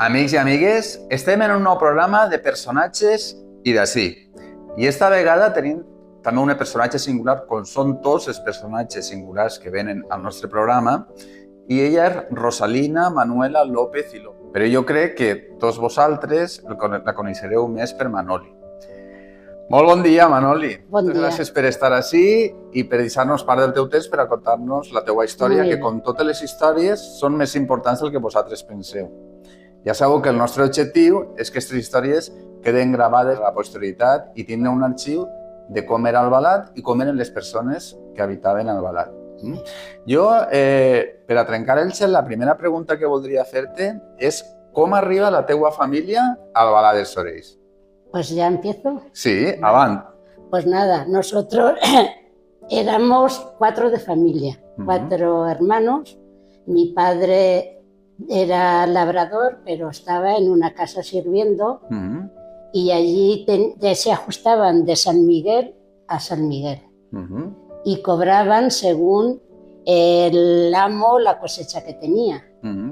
Amics i amigues, estem en un nou programa de personatges i d'ací. I esta vegada tenim també un personatge singular, com són tots els personatges singulars que venen al nostre programa, i ella és Rosalina Manuela López i López. Però jo crec que tots vosaltres la coneixereu més per Manoli. Molt bon dia, Manoli. Bon dia. Gràcies per estar ací i per deixar-nos part del teu temps per a contar-nos la teua història, que com totes les històries són més importants del que vosaltres penseu. Ja sabeu que el nostre objectiu és que aquestes històries queden gravades a la posteritat i tindran un arxiu de com era Albalat i com eren les persones que habitaven a Albalat. Jo, per a trencar el gel, la primera pregunta que voldria fer-te és com arriba la teua família a Albalat dels Sorells? Pues ya empiezo. Sí, avant. Pues nada, nosotros éramos 4 de familia, 4 hermanos. Mi padre era labrador, pero estaba en una casa sirviendo y allí se ajustaban de San Miguel a San Miguel y cobraban según el amo la cosecha que tenía.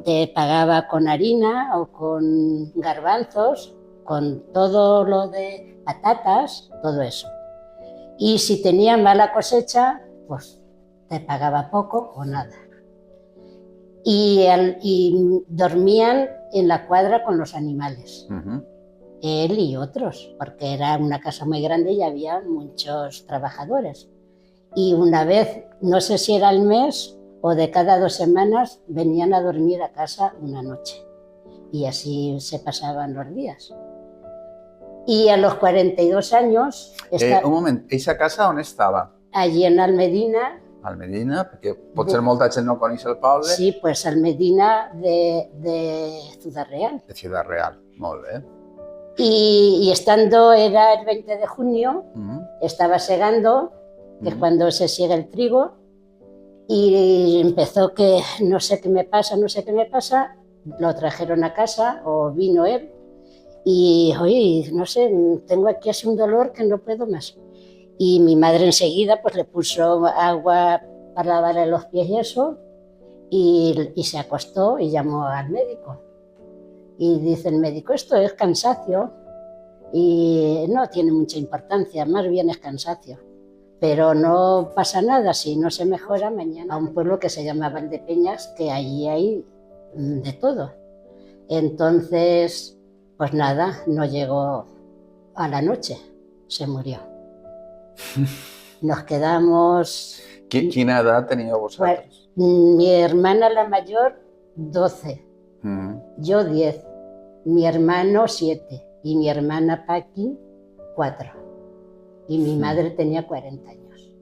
Te pagaba con harina o con garbanzos, con todo lo de patatas, todo eso. Y si tenía mala cosecha, pues te pagaba poco o nada. Y dormían en la cuadra con los animales, él y otros, porque era una casa muy grande y había muchos trabajadores. Y una vez, no sé si era al mes o de cada 2 semanas, venían a dormir a casa una noche. Y así se pasaban los días. Y a los 42 años... Un moment, ¿esa casa on estava? Allí en Almedina. Almedina, perquè potser molta gent no coneix el poble. Sí, pues Almedina de Ciudad Real. De Ciudad Real, molt bé. Y estando, era el 20 de junio, estaba segando, que es cuando se siega el trigo, y empezó que no sé qué me pasa, lo trajeron a casa, o vino él, y oye, no sé, tengo aquí así un dolor que no puedo más. Y mi madre enseguida pues le puso agua para lavarle los pies y eso, y se acostó y llamó al médico. Y dice el médico, esto es cansancio, y no tiene mucha importancia, más bien es cansancio. Pero no pasa nada, si no se mejora mañana. A un pueblo que se llama Valdepeñas, que allí hay de todo. Entonces, pues nada, no llegó a la noche, se murió. Nos quedamos... ¿Quina edad tenía vosotros? Mi hermana la mayor, 12, yo 10, mi hermano 7 y mi hermana Paqui 4. Y mi madre tenía 40 años.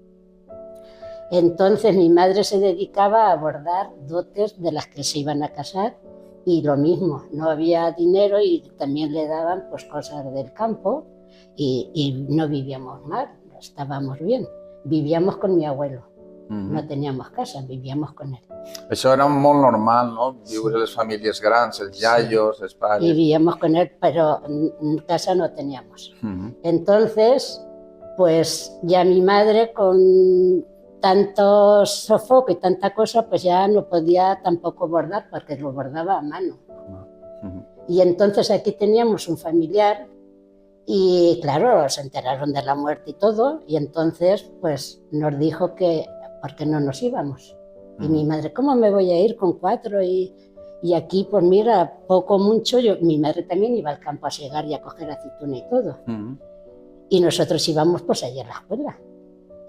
Entonces mi madre se dedicaba a bordar dotes de las que se iban a casar y lo mismo, no había dinero y también le daban pues cosas del campo y no vivíamos mal, estábamos bien. Vivíamos con mi abuelo, no teníamos casa, vivíamos con él. Això era molt normal, no? Viure les famílies grans, els iaios, els pares... Vivíamos con él, pero casa no teníamos. Entonces... pues ya mi madre con tanto sofoco y tanta cosa, pues ya no podía tampoco bordar porque lo bordaba a mano. Y entonces aquí teníamos un familiar y claro, se enteraron de la muerte y todo y entonces pues nos dijo que por qué no nos íbamos. Y mi madre, ¿cómo me voy a ir con 4? Y aquí pues mira, poco mucho, mi madre también iba al campo a segar y a coger aceituna y todo. Y nosotros íbamos pues allí a la escuela.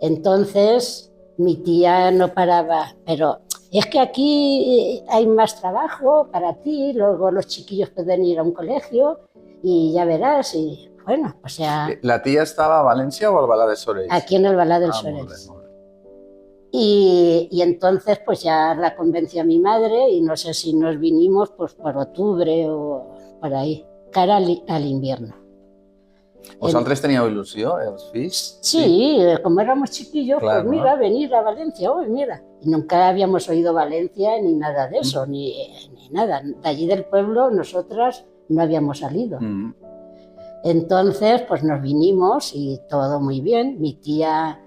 Entonces mi tía no paraba, pero es que aquí hay más trabajo para ti, luego los chiquillos pueden ir a un colegio y ya verás. Y bueno, o sea... ¿La tía estaba a Valencia o a Albalat dels Sorells? Aquí en Albalat dels Sorells. Y entonces pues ya la convenció a mi madre y no sé si nos vinimos pues por octubre o por ahí, cara al invierno. ¿Vosaltres teníeu il·lusió, els fills? Sí, como éramos chiquillos, claro, pues mira, venir a Valencia, oh, mira. Y nunca habíamos oído Valencia ni nada de eso, ni nada. De allí del pueblo nosotras no habíamos salido. Entonces, pues nos vinimos y todo muy bien. Mi tía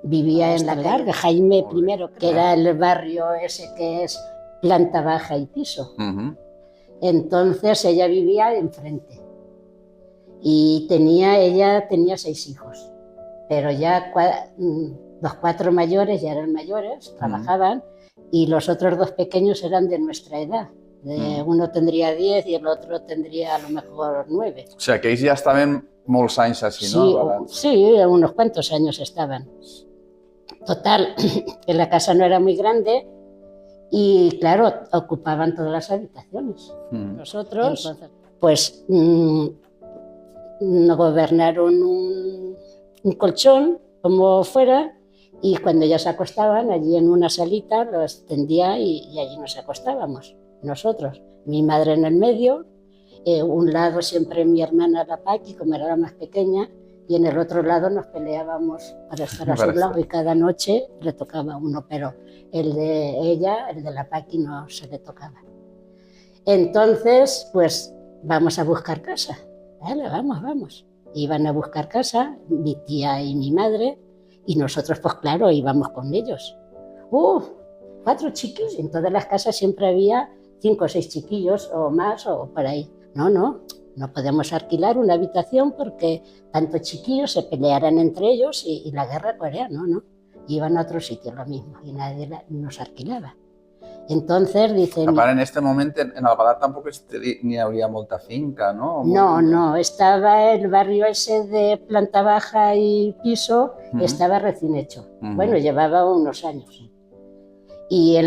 vivía en la Larga, Jaime I, que era el barrio ese que es planta baja y piso. Entonces ella vivía enfrente y ella tenía 6 hijos, pero ya los 4 mayores ya eran mayores, trabajaban, y los otros 2 pequeños eran de nuestra edad. Uno tendría 10 y el otro tendría a lo mejor 9. O sea, que ells ja estaven molts anys així, no? Sí, unos cuantos años estaban. Total, que la casa no era muy grande y, claro, ocupaban todas las habitaciones. Nosotros, entonces, pues, nos gobernaron un colchón, como fuera, y cuando ya se acostaban, allí en una salita lo extendía y allí nos acostábamos, nosotros. Mi madre en el medio, un lado siempre mi hermana la Paqui, como era la más pequeña, y en el otro lado nos peleábamos para estar a su lado, y cada noche le tocaba uno, pero el de ella, el de la Paqui, no se le tocaba. Entonces, pues, vamos a buscar casa. Vale, vamos. Iban a buscar casa, mi tía y mi madre, y nosotros, pues claro, íbamos con ellos. 4 chiquillos. En todas las casas siempre había 5 o 6 chiquillos o más o por ahí. No podemos alquilar una habitación porque tantos chiquillos se pelearan entre ellos y la guerra Corea, no. Iban a otro sitio lo mismo y nadie nos alquilaba. Entonces dicen... A part, en este moment en Albalat tampoc n'hi hauria molta finca, ¿no? No, estaba el barrio ese de planta baja y piso, estaba recién hecho. Bueno, llevaba unos años. Y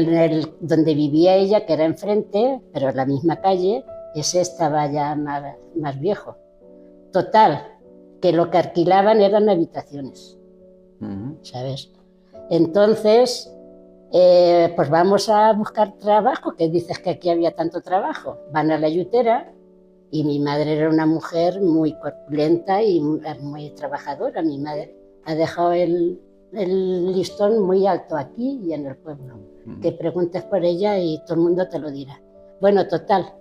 donde vivía ella, que era enfrente, pero en la misma calle, ese estaba ya más viejo. Total, que lo que alquilaban eran habitaciones, ¿sabes? Entonces, pues vamos a buscar trabajo, que dices que aquí había tanto trabajo. Van a la yutera y mi madre era una mujer muy corpulenta y muy trabajadora. Mi madre ha dejado el listón muy alto aquí y en el pueblo. Que preguntes por ella y todo el mundo te lo dirá. Bueno, total,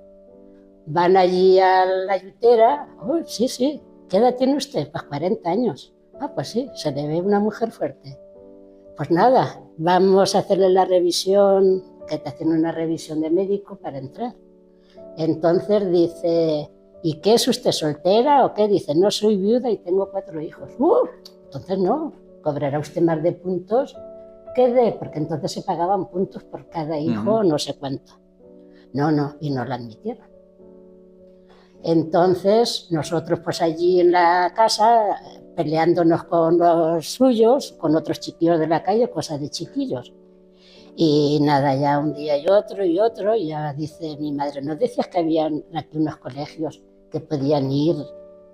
van allí a la yutera. Sí, ¿qué edad tiene usted? Pues 40 años. Pues sí, se le ve una mujer fuerte. Pues nada, vamos a hacerle la revisión, que te hacen una revisión de médico para entrar. Entonces dice, ¿y qué es usted, soltera o qué? Dice, no, soy viuda y tengo 4 hijos. Entonces no, cobrará usted más de puntos que porque entonces se pagaban puntos por cada hijo, no sé cuánto. No, y no la admitieron. Entonces nosotros pues allí en la casa peleándonos con los suyos, con otros chiquillos de la calle, cosas de chiquillos. Y nada, ya un día y otro, y ya dice mi madre, ¿no decías que había aquí unos colegios que podían ir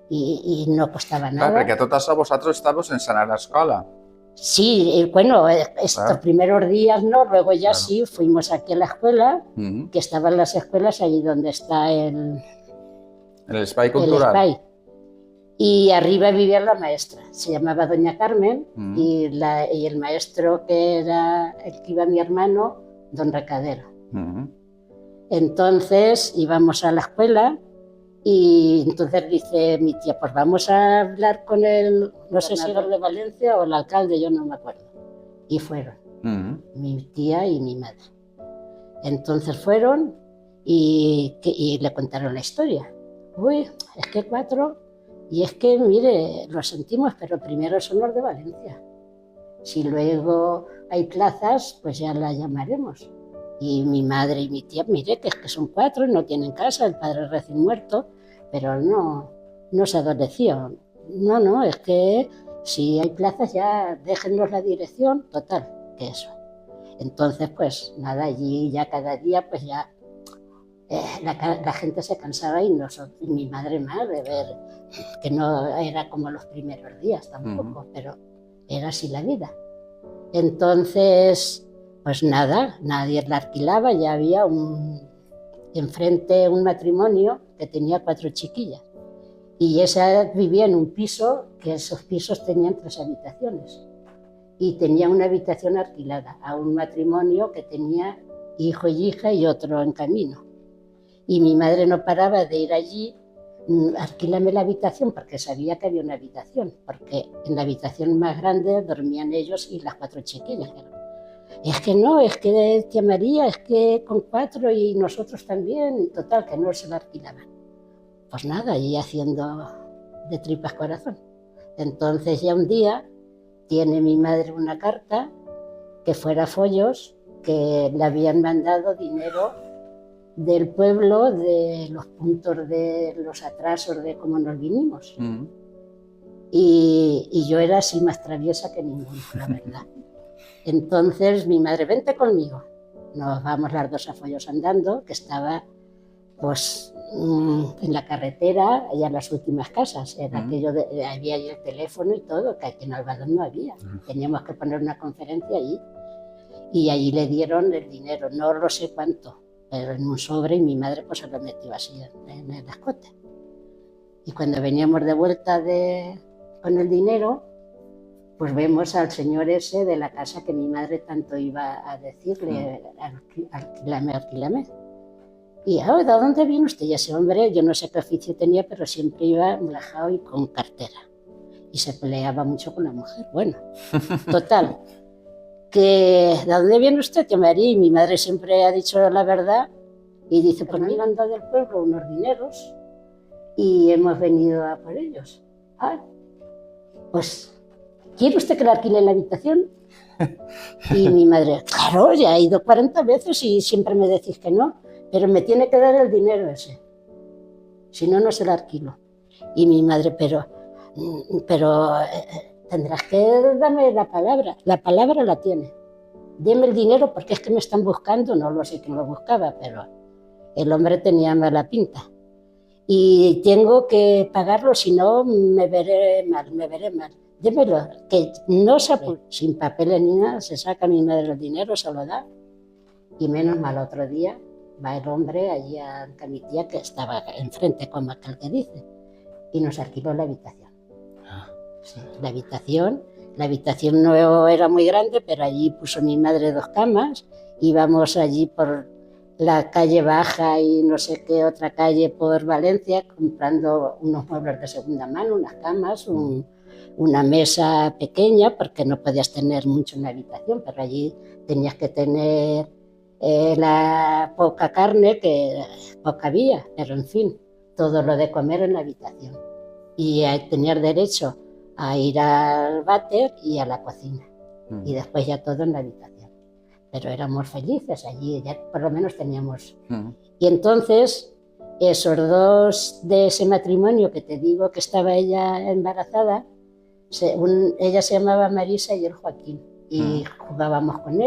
y no costaba nada? Claro, perquè tot això vosaltres estàveu sense anar a l'escola. Sí, bueno, estos primeros días no, luego ya sí, fuimos aquí a la escuela, que estaban las escuelas allí donde está el espai cultural. El espai. Y arriba vivía la maestra, se llamaba Doña Carmen, y el maestro que era el que iba mi hermano, Don Recadero. Entonces íbamos a la escuela y entonces dice mi tía, pues vamos a hablar con el, no sé si era de Valencia o el alcalde, yo no me acuerdo. Y fueron, mi tía y mi madre. Entonces fueron y le contaron la historia. Es que 4... Y es que, mire, lo sentimos, pero primero son los de Valencia. Si luego hay plazas, pues ya la llamaremos. Y mi madre y mi tía, mire, que es que son 4 y no tienen casa, el padre es recién muerto, pero no se adoleció. No, es que si hay plazas ya déjennos la dirección, total, que eso. Entonces, pues nada, allí ya cada día, pues ya la gente se cansaba y mi madre más de ver que no era como los primeros días tampoco, pero era así la vida. Entonces, pues nada, nadie la alquilaba, ya había enfrente un matrimonio que tenía 4 chiquillas y esa vivía en un piso, que esos pisos tenían 3 habitaciones y tenía una habitación alquilada a un matrimonio que tenía hijo y hija y otro en camino. Y mi madre no paraba de ir allí, alquílame la habitación, porque sabía que había una habitación, porque en la habitación más grande dormían ellos y las 4 chiquillas. es que no, es que tía María, es que con 4 y nosotros también, total, que no se la alquilaban. Pues nada, y haciendo de tripas corazón. Entonces ya un día tiene mi madre una carta que fuera Follos, que le habían mandado dinero del pueblo, de los puntos de los atrasos de cómo nos vinimos. Y yo era así más traviesa que ninguno, la verdad. Entonces mi madre, vente conmigo. Nos vamos las dos a Follos andando, que estaba pues en la carretera, allá en las últimas casas. Era aquello había ahí el teléfono y todo, que aquí en Albadón no había. Teníamos que poner una conferencia allí. Y allí le dieron el dinero, no lo sé cuánto, pero en un sobre, y mi madre pues se lo metió así en el escote. Y cuando veníamos de vuelta con el dinero, pues vemos al señor ese de la casa que mi madre tanto iba a decirle, alquílame, alquílame. Y, ¿de dónde viene usted? Y ese hombre, yo no sé qué oficio tenía, pero siempre iba relajado y con cartera. Y se peleaba mucho con la mujer. Bueno, total, que ¿de dónde viene usted, tía María? Y mi madre siempre ha dicho la verdad. Y dice, pues me han dado del pueblo unos dineros y hemos venido a por ellos. Ah, pues, ¿quiere usted que le alquile la habitación? Y mi madre, claro, ya he ido 40 veces y siempre me decís que no, pero me tiene que dar el dinero ese, si no, no se lo alquilo. Y mi madre, pero tendrás que darme la palabra la tiene. Deme el dinero porque es que me están buscando, no lo sé quién lo buscaba, pero el hombre tenía mala pinta. Y tengo que pagarlo, si no me veré mal. Démelo, que no se apure. Sin papeles ni nada, se saca mi madre el dinero, se lo da. Y menos mal, otro día va el hombre allí a mi tía, que estaba enfrente, como aquel que dice, y nos alquiló la habitación. Sí, la habitación no era muy grande, pero allí puso mi madre 2 camas, íbamos allí por la calle Baja y no sé qué otra calle por Valencia, comprando unos muebles de segunda mano, unas camas, una mesa pequeña, porque no podías tener mucho en la habitación, pero allí tenías que tener la poca carne, que poca había, pero en fin, todo lo de comer en la habitación. Y tenías derecho a ir al váter y a la cocina, y después ya todo en la habitación. Pero éramos felices allí, ya por lo menos teníamos. Y entonces, esos 2 de ese matrimonio que te digo que estaba ella embarazada, ella se llamaba Marisa y él Joaquín, y jugábamos con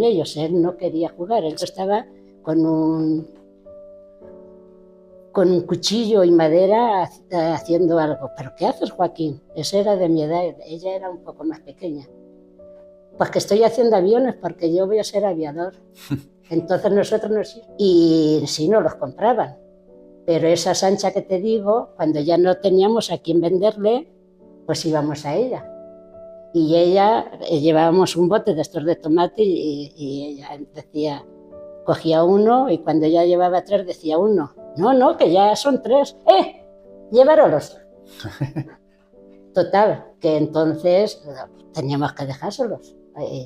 ellos. Él no quería jugar, él estaba con un cuchillo y madera haciendo algo. ¿Pero qué haces, Joaquín? Ese era de mi edad, ella era un poco más pequeña. Pues que estoy haciendo aviones porque yo voy a ser aviador. Entonces nosotros y sí, nos los compraban. Pero esa Sancha que te digo, cuando ya no teníamos a quién venderle, pues íbamos a ella. Y ella, llevábamos un bote de estos de tomate y ella decía, cogía uno y cuando ya llevaba 3 decía uno. No, que ya son 3. Llévaros. Total, que entonces teníamos que dejárselos.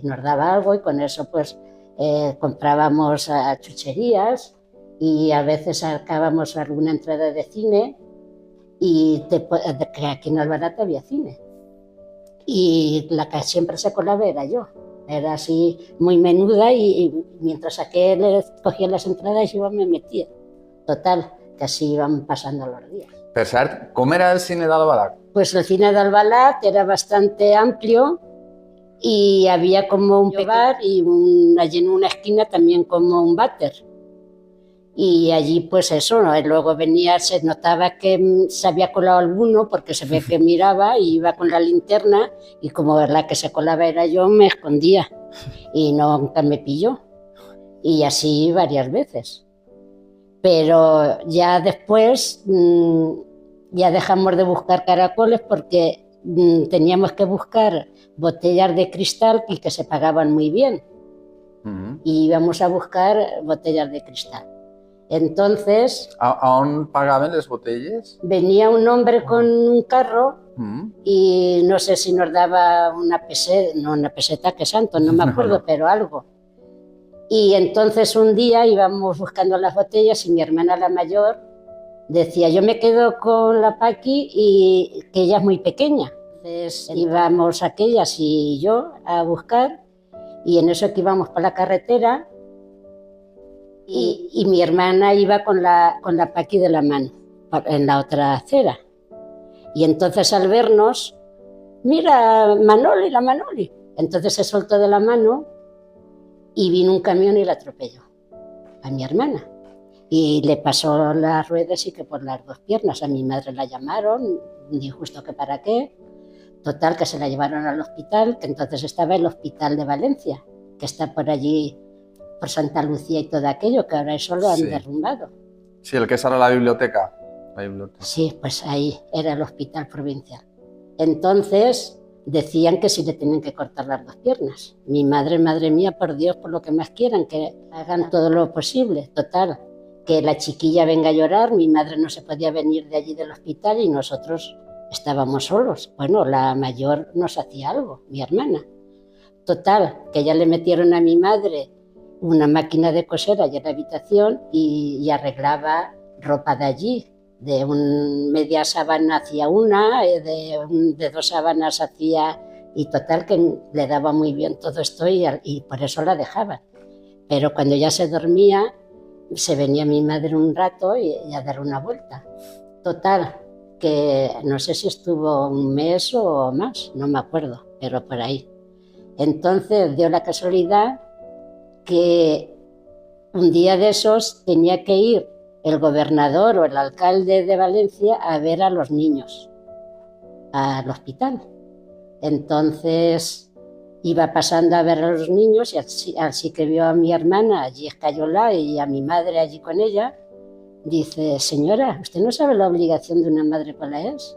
Nos daba algo y con eso pues comprábamos chucherías y a veces sacábamos alguna entrada de cine y que aquí en Albarata había cine. Y la que siempre se colaba era yo. Era así muy menuda y mientras aquel cogía las entradas yo me metía. Total, que así iban pasando los días. Per cert, ¿cómo era el cine d'Albalat? Pues el cine de Albalat era bastante amplio y había como un bar y allí en una esquina también como un váter. Y allí pues eso, ¿no? Y luego venía, se notaba que se había colado alguno porque se ve que miraba y iba con la linterna y como la que se colaba era yo, me escondía y nunca me pilló. Y así varias veces. Pero ya después ya dejamos de buscar caracoles porque teníamos que buscar botellas de cristal y que se pagaban muy bien. Y íbamos a buscar botellas de cristal. Entonces... ¿A on pagaven les botelles? Venía un hombre con un carro y no sé si nos daba una peseta, no una peseta, que santo, no me acuerdo, pero algo. Y entonces un día íbamos buscando las botellas y mi hermana la mayor decía, yo me quedo con la Paqui y que ella es muy pequeña. Entonces íbamos aquellas y yo a buscar y en eso que íbamos por la carretera y mi hermana iba con la Paqui de la mano en la otra acera. Y entonces al vernos, mira, Manoli, la Manoli. Entonces se soltó de la mano y vino un camión y la atropelló a mi hermana. Y le pasó las ruedas y que por las dos piernas. A mi madre la llamaron, ni justo que para qué. Total, que se la llevaron al hospital, que entonces estaba el Hospital de Valencia, que está por allí, por Santa Lucía y todo aquello, que ahora eso lo han derrumbado. Sí, el que es ahora la biblioteca. Sí, pues ahí era el hospital provincial. Entonces decían que sí le tenían que cortar las dos piernas. Mi madre, madre mía, por Dios, por lo que más quieran, que hagan todo lo posible. Total, que la chiquilla venga a llorar, mi madre no se podía venir de allí del hospital y nosotros estábamos solos. Bueno, la mayor nos hacía algo, mi hermana. Total, que ya le metieron a mi madre una máquina de coser allá en la habitación y arreglaba ropa de allí. De media sábana hacía una, de dos sábanas hacía... Y total que le daba muy bien todo esto y por eso la dejaban. Pero cuando ya se dormía, se venía mi madre un rato y a dar una vuelta. Total, que no sé si estuvo un mes o más, no me acuerdo, pero por ahí. Entonces dio la casualidad que un día de esos tenía que ir el gobernador o el alcalde de Valencia a ver a los niños al hospital. Entonces iba pasando a ver a los niños y así que vio a mi hermana allí escayola y a mi madre allí con ella, dice, señora, ¿usted no sabe la obligación de una madre cuál es?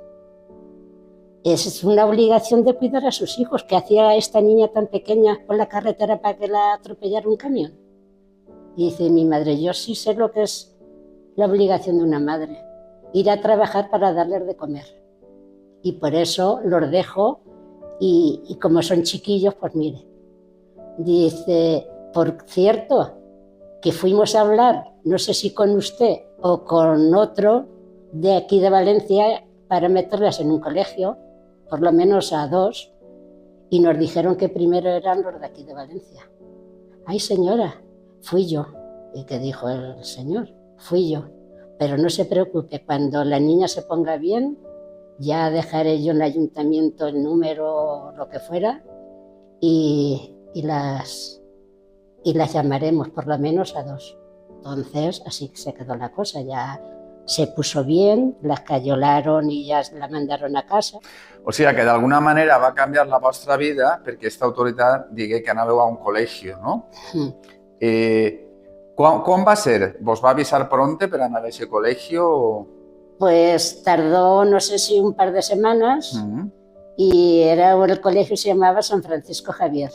Es una obligación de cuidar a sus hijos. ¿Qué hacía esta niña tan pequeña por la carretera para que la atropellara un camión? Y dice mi madre, yo sí sé lo que es la obligación de una madre, ir a trabajar para darles de comer. Y por eso los dejo y como son chiquillos, pues mire. Dice, por cierto, que fuimos a hablar, no sé si con usted o con otro de aquí de Valencia, para meterlas en un colegio, por lo menos a dos, y nos dijeron que primero eran los de aquí de Valencia. Ay, señora, fui yo. ¿Y qué dijo el señor? Fui yo. Pero no se preocupe, cuando la niña se ponga bien, ya dejaré yo en el ayuntamiento el número o lo que fuera y las llamaremos por lo menos a dos. Entonces, así se quedó la cosa, ya se puso bien, las cayolaron y ya la mandaron a casa. O sigui que d'alguna manera va canviar la vostra vida perquè aquesta autoritat digué que anàveu a un col·legi, no? ¿Quan va ser? ¿Vos va avisar pronto per anar a ese colegio? Pues tardó, no sé si un par de semanas, y el colegio se llamaba San Francisco Javier.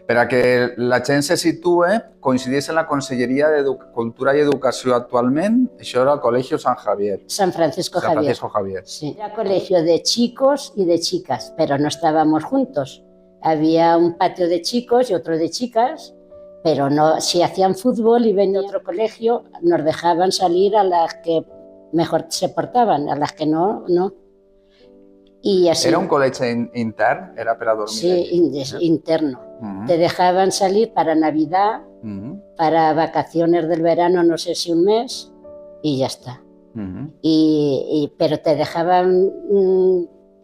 Per a que la gent se situe, coincidís en la Conselleria de Cultura i Educació actualment, això era el Colegio San Javier. San Francisco Javier. San Francisco Javier. Sí. Era colegio de chicos y de chicas, pero no estábamos juntos. Había un patio de chicos y otro de chicas, pero no, si hacían fútbol y venía otro colegio, nos dejaban salir a las que mejor se portaban, a las que no, no. Y así. ¿Era un colegio intern? ¿Era para dormir? Sí, interno. Te dejaban salir para Navidad, para vacaciones del verano, no sé si un mes, y ya está. Pero te dejaban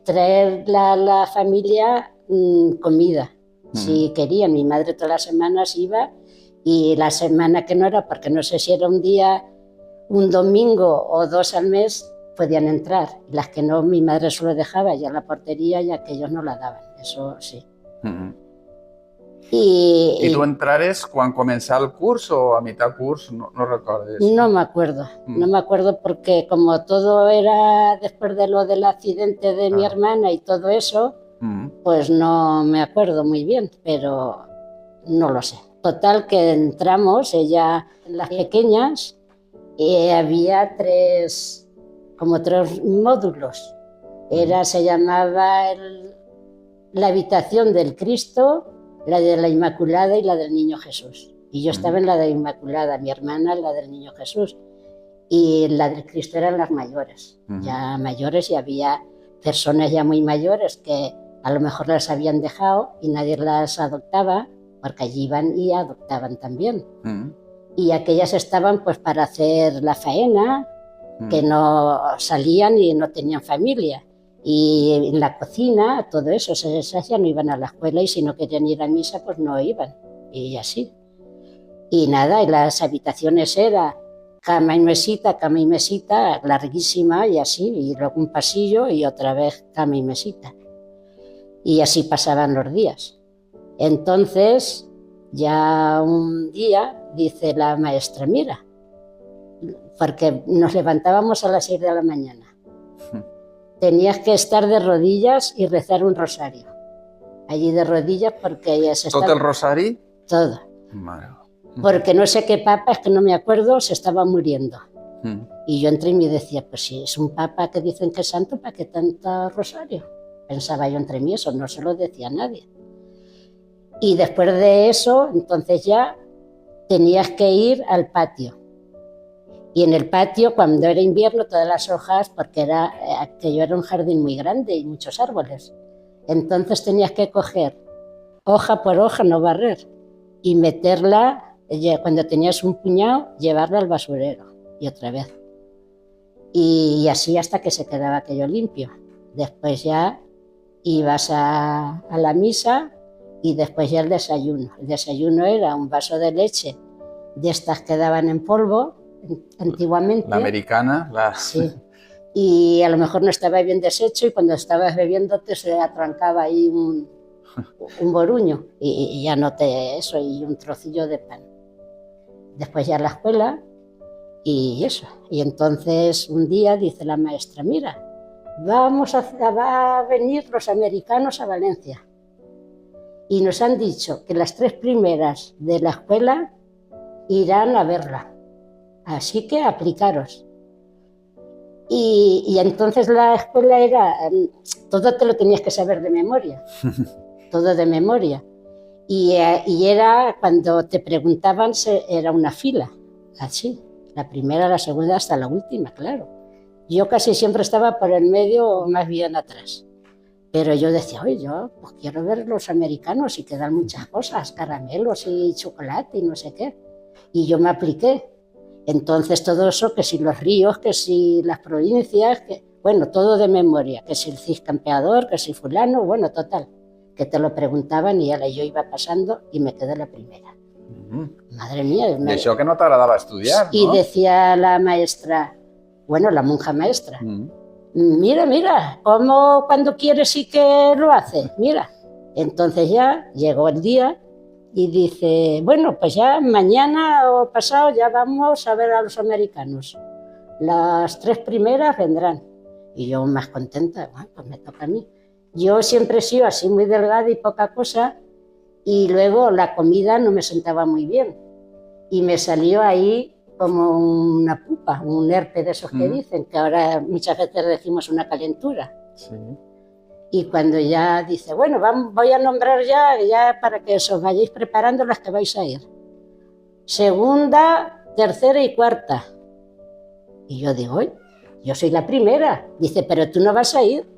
traer la familia comida, si querían. Mi madre todas las semanas iba, y la semana que no era, porque no sé si era un día, un domingo o dos al mes, podían entrar. Las que no, mi madre solo dejaba ya la portería, ya que ellos no la daban, eso sí. I tu entrares quan començava el curs o a mitad curs? No recordes. No me acuerdo, no me acuerdo porque como todo era después de lo del accidente de mi hermana y todo eso, pues no me acuerdo muy bien, pero no lo sé. Total que entramos, ella, las pequeñas, había como tres módulos. Se llamaba la habitación del Cristo, la de la Inmaculada y la del Niño Jesús. Y yo estaba en la de la Inmaculada, mi hermana en la del Niño Jesús. Y la del Cristo eran las mayores, ya mayores, y había personas ya muy mayores que a lo mejor las habían dejado y nadie las adoptaba, porque allí iban y adoptaban también. Y aquellas estaban pues para hacer la faena, que no salían y no tenían familia. Y en la cocina, todo eso, esas ya no iban a la escuela y si no querían ir a misa, pues no iban. Y así. Y nada, y las habitaciones eran cama y mesita, larguísima y así, y luego un pasillo y otra vez cama y mesita. Y así pasaban los días. Entonces, ya un día, dice la maestra, mira, porque nos levantábamos a las 6 de la mañana. Tenías que estar de rodillas y rezar un rosario. Allí de rodillas porque ya se ¿Todo el rosario? Todo. Madre. Porque no sé qué papa, es que no me acuerdo, se estaba muriendo. Y yo entré y me decía, pues si es un papa que dicen que es santo, ¿para qué tanto rosario? Pensaba yo entre mí, eso no se lo decía a nadie. Y después de eso, entonces ya tenías que ir al patio. Y en el patio, cuando era invierno, todas las hojas, porque aquello era un jardín muy grande y muchos árboles. Entonces tenías que coger hoja por hoja, no barrer, y meterla, cuando tenías un puñado, llevarla al basurero y otra vez. Y así hasta que se quedaba aquello limpio. Después ya ibas a la misa y después ya el desayuno. El desayuno era un vaso de leche de estas que daban en polvo antiguamente. La americana. Sí. Y a lo mejor no estaba bien deshecho y cuando estabas bebiéndote se atrancaba ahí un boruño y ya noté eso y un trocillo de pan. Después ya a la escuela y eso. Y entonces un día dice la maestra, mira, va a venir los americanos a Valencia. Y nos han dicho que las 3 primeras de la escuela irán a verla. Así que aplicaros. Y entonces la escuela era, todo te lo tenías que saber de memoria. Todo de memoria. Y era, cuando te preguntaban, era una fila, así, la primera, la segunda, hasta la última, claro. Yo casi siempre estaba por el medio o más bien atrás. Pero yo decía, oye, yo pues quiero ver los americanos y que dan muchas cosas, caramelos y chocolate y no sé qué. Y yo me apliqué. Entonces todo eso, que si los ríos, que si las provincias, bueno, todo de memoria, que si el Cid Campeador, que si fulano, bueno, total. Que te lo preguntaban y yo iba pasando y me quedé la primera. Madre mía. Y eso que no te agradaba estudiar, ¿no? Y decía la maestra, bueno, la monja maestra, mira, cómo cuando quieres sí que lo hace, mira. Entonces ya llegó el día y dice, bueno, pues ya mañana o pasado ya vamos a ver a los americanos. Las 3 primeras vendrán. Y yo más contenta, bueno, pues me toca a mí. Yo siempre he sido así muy delgada y poca cosa y luego la comida no me sentaba muy bien y me salió ahí como una pupa, un herpes de esos que dicen, que ahora muchas veces decimos una calentura. Sí. Y cuando ya dice, bueno, voy a nombrar ya para que os vayáis preparando las que vais a ir. Segunda, tercera y cuarta. Y yo digo, oye, yo soy la primera. Dice, pero tú no vas a ir.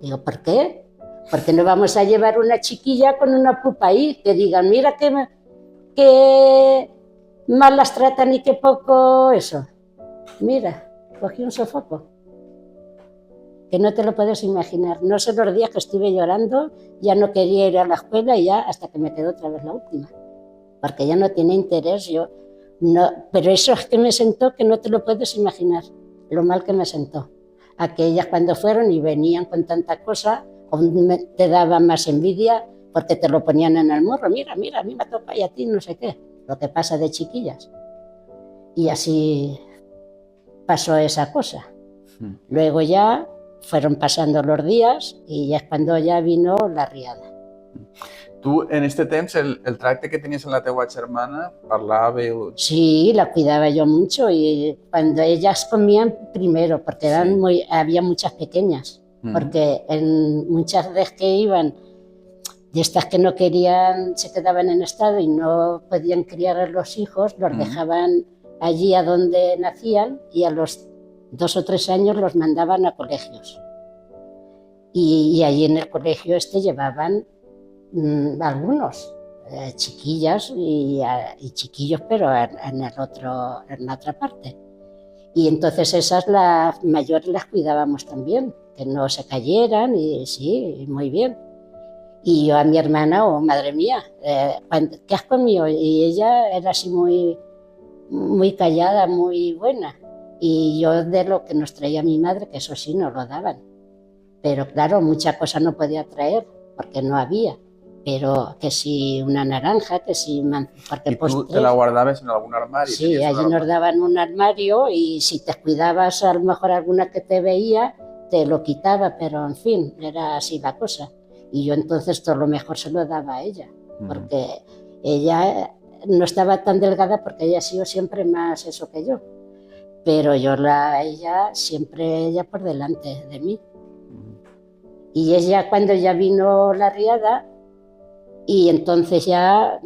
Digo, ¿por qué? Porque no vamos a llevar una chiquilla con una pupa ahí, que digan, mira qué mal las tratan y qué poco eso. Mira, cogí un sofoco, que no te lo puedes imaginar. No sé los días que estuve llorando, ya no quería ir a la escuela y ya hasta que me quedó otra vez la última. Porque ya no tiene interés, pero eso es que me sentó que no te lo puedes imaginar, lo mal que me sentó. Aquellas cuando fueron y venían con tanta cosa, te daba más envidia porque te lo ponían en el morro. Mira, a mí me toca y a ti no sé qué. Lo que pasa de chiquillas. Y así pasó esa cosa. Luego ya fueron pasando los días y ya es cuando ya vino la riada. Tu, en este temps, el tracte que tenies amb la teua germana, parlàveu... Sí, la cuidaba yo mucho y cuando ellas comían primero, porque había muchas pequeñas. porque muchas veces que iban, de estas que no querían, se quedaban en estado y no podían criar a los hijos, los dejaban allí a donde nacían y a los 2 o 3 años los mandaban a colegios. Y allí en el colegio llevaban algunos, chiquillas y chiquillos, pero en la otra parte. Y entonces esas las mayores las cuidábamos también, que no se cayeran, y sí, muy bien. Y yo a mi hermana, madre mía, ¿qué has comido? Y ella era así muy, muy callada, muy buena. Y yo de lo que nos traía mi madre, que eso sí nos lo daban. Pero claro, mucha cosa no podía traer, porque no había. Pero que si una naranja, que si... ¿Y tú te la guardabas en algún armario? Sí, allí nos daban un armario y si te cuidabas a lo mejor alguna que te veía, te lo quitaba, pero en fin, era así la cosa. Y yo entonces todo lo mejor se lo daba a ella, porque ella no estaba tan delgada porque ella ha sido siempre más eso que yo. Pero yo ella siempre por delante de mí. Y ella cuando ya vino la riada, y entonces ya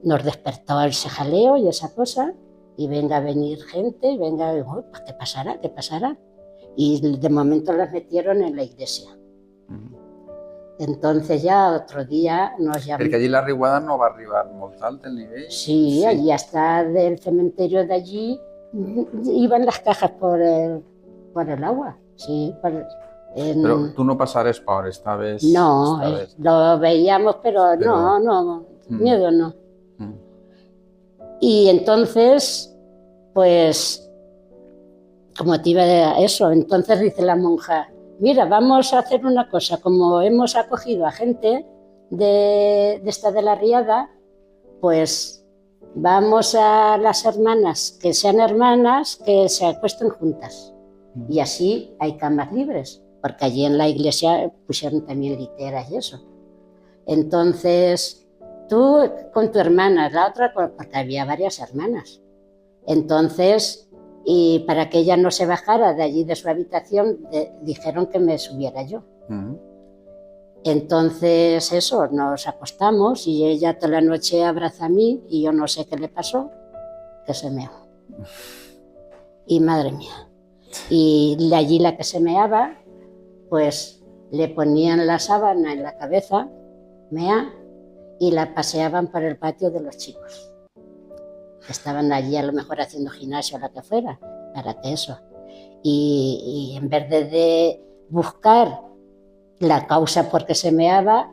nos despertó ese jaleo y esa cosa, y venga a venir gente, y venga, y, pues, ¿qué pasará? ¿Qué pasará? Y de momento las metieron en la iglesia. Entonces ya otro día nos llamaron. Porque allí la riuada no va a arribar molt alta el nivel. Sí, allí hasta del cementerio de allí iban las cajas por el agua. Sí, pero tú no pasares por esta vez. No, lo veíamos, pero no, miedo no. Y entonces, pues, como te iba a eso, entonces dice la monja, mira, vamos a hacer una cosa, como hemos acogido a gente de esta de la riada, pues vamos a las hermanas, que sean hermanas, que se acuesten juntas. Y así hay camas libres, porque allí en la iglesia pusieron también literas y eso. Entonces, tú con tu hermana, la otra, porque había varias hermanas. Entonces, y para que ella no se bajara de allí de su habitación, dijeron que me subiera yo. Entonces eso, nos acostamos y ella toda la noche abraza a mí y yo no sé qué le pasó, que se meó. Y madre mía. Y allí la que se meaba, pues le ponían la sábana en la cabeza, mea, y la paseaban por el patio de los chicos. Estaban allí a lo mejor haciendo gimnasio o lo que fuera, para que eso. Y en vez de buscar la causa por qué se meaba,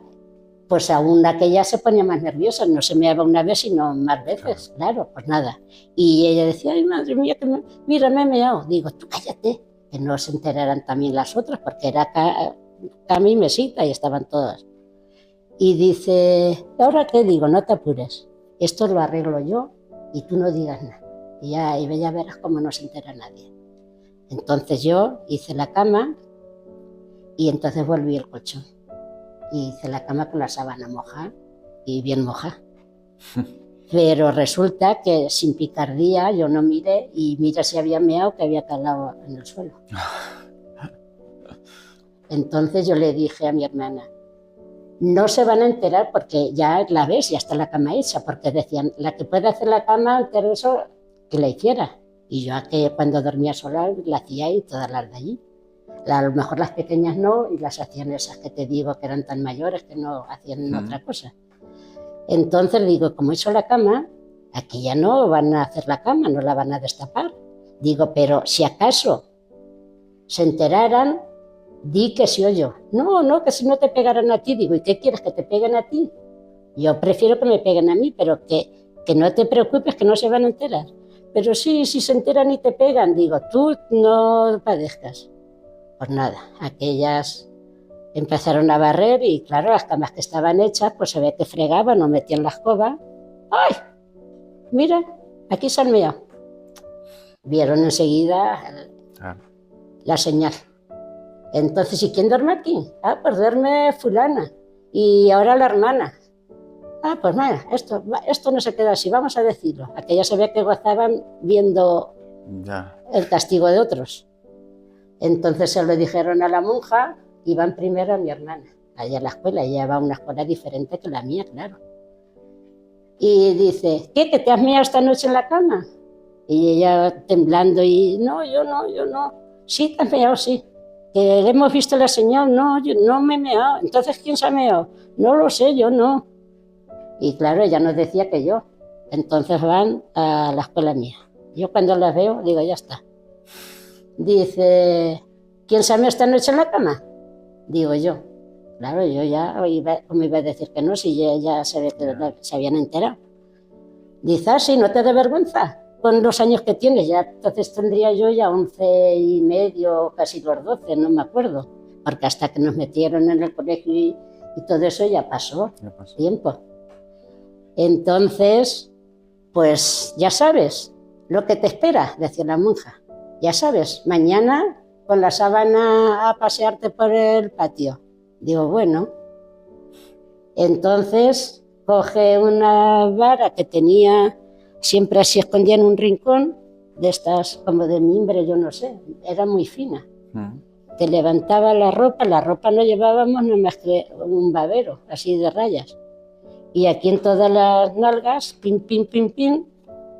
pues aún aquella se ponía más nerviosa, no se meaba una vez sino más veces, claro, pues nada. Y ella decía, ay madre mía, mira, me he meado. Digo, tú cállate, que no se enteraran también las otras, porque era Cami y Mesita y estaban todas. Y dice, ¿ahora qué? Digo, no te apures, esto lo arreglo yo y tú no digas nada. Y ya verás cómo no se entera nadie. Entonces yo hice la cama y entonces volví el colchón. Y hice la cama con la sábana moja y bien moja. Pero resulta que sin picardía yo no miré y mira si había meado que había calado en el suelo. Entonces yo le dije a mi hermana, no se van a enterar porque ya la ves, ya está la cama hecha, porque decían, la que puede hacer la cama antes de eso, que la hiciera. Y yo que cuando dormía sola la hacía y todas las de allí. A lo mejor las pequeñas no, y las hacían esas que te digo que eran tan mayores que no hacían otra cosa. Entonces digo, como he hecho la cama, aquí ya no van a hacer la cama, no la van a destapar. Digo, pero si acaso se enteraran, di que sí o yo. No, que si no te pegaran a ti. Digo, ¿y qué quieres, que te peguen a ti? Yo prefiero que me peguen a mí, pero que no te preocupes, que no se van a enterar. Pero sí, si se enteran y te pegan, digo, tú no padezcas. Pues nada, aquellas empezaron a barrer y claro, las camas que estaban hechas, pues se ve que fregaban o metían la escoba. ¡Ay! Mira, aquí se han meado. Vieron enseguida la señal. Entonces, ¿y quién duerme aquí? Ah, pues duerme fulana. Y ahora la hermana. Ah, pues nada, esto no se queda así, vamos a decirlo. Aquellas se ve que gozaban viendo el castigo de otros. Entonces se lo dijeron a la monja y van primero a mi hermana, allá a la escuela. Ella va a una escuela diferente que la mía, claro. Y dice, ¿qué, que te has meado esta noche en la cama? Y ella temblando y, no, yo no. Sí, te has meado, sí. Que hemos visto la señal, no, yo no me he meado. Entonces, ¿quién se ha meado? No lo sé, yo no. Y claro, ella nos decía que yo. Entonces van a la escuela mía. Yo cuando las veo, digo, ya está. Dice, ¿quién se ha meado esta noche en la cama? Digo yo. Claro, yo ya me iba a decir que no, si ya se ve que se habían enterado. Dice, ah, sí, ¿no te da vergüenza? Con los años que tienes, ya entonces tendría yo ya 11 y medio, casi los 12, no me acuerdo. Porque hasta que nos metieron en el colegio y todo eso ya pasó tiempo. Entonces, pues ya sabes lo que te espera, decía la monja. Ya sabes, mañana con la sábana a pasearte por el patio. Digo, bueno. Entonces coge una vara que tenía siempre así escondida en un rincón, de estas como de mimbre, yo no sé, era muy fina. Te levantaba la ropa no llevábamos nada más que un babero, así de rayas. Y aquí en todas las nalgas, pim, pim, pim, pim,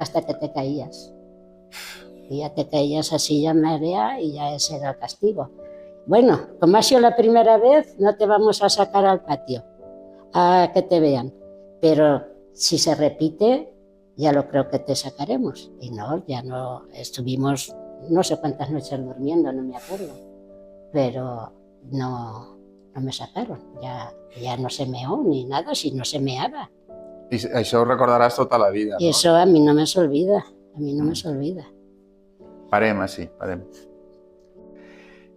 hasta que te caías. Y ya te caías así ya marea y ya ese era el castigo. Bueno, como ha sido la primera vez, no te vamos a sacar al patio a que te vean. Pero si se repite, ya lo creo que te sacaremos. Y no, ya no, estuvimos no sé cuántas noches durmiendo, no me acuerdo. Pero no me sacaron, ya no se meó ni nada, si no se meaba. I això ho recordaràs tota la vida, no? I això a mi no me s'olvida, a mi no me s'olvida. Parem així, parem.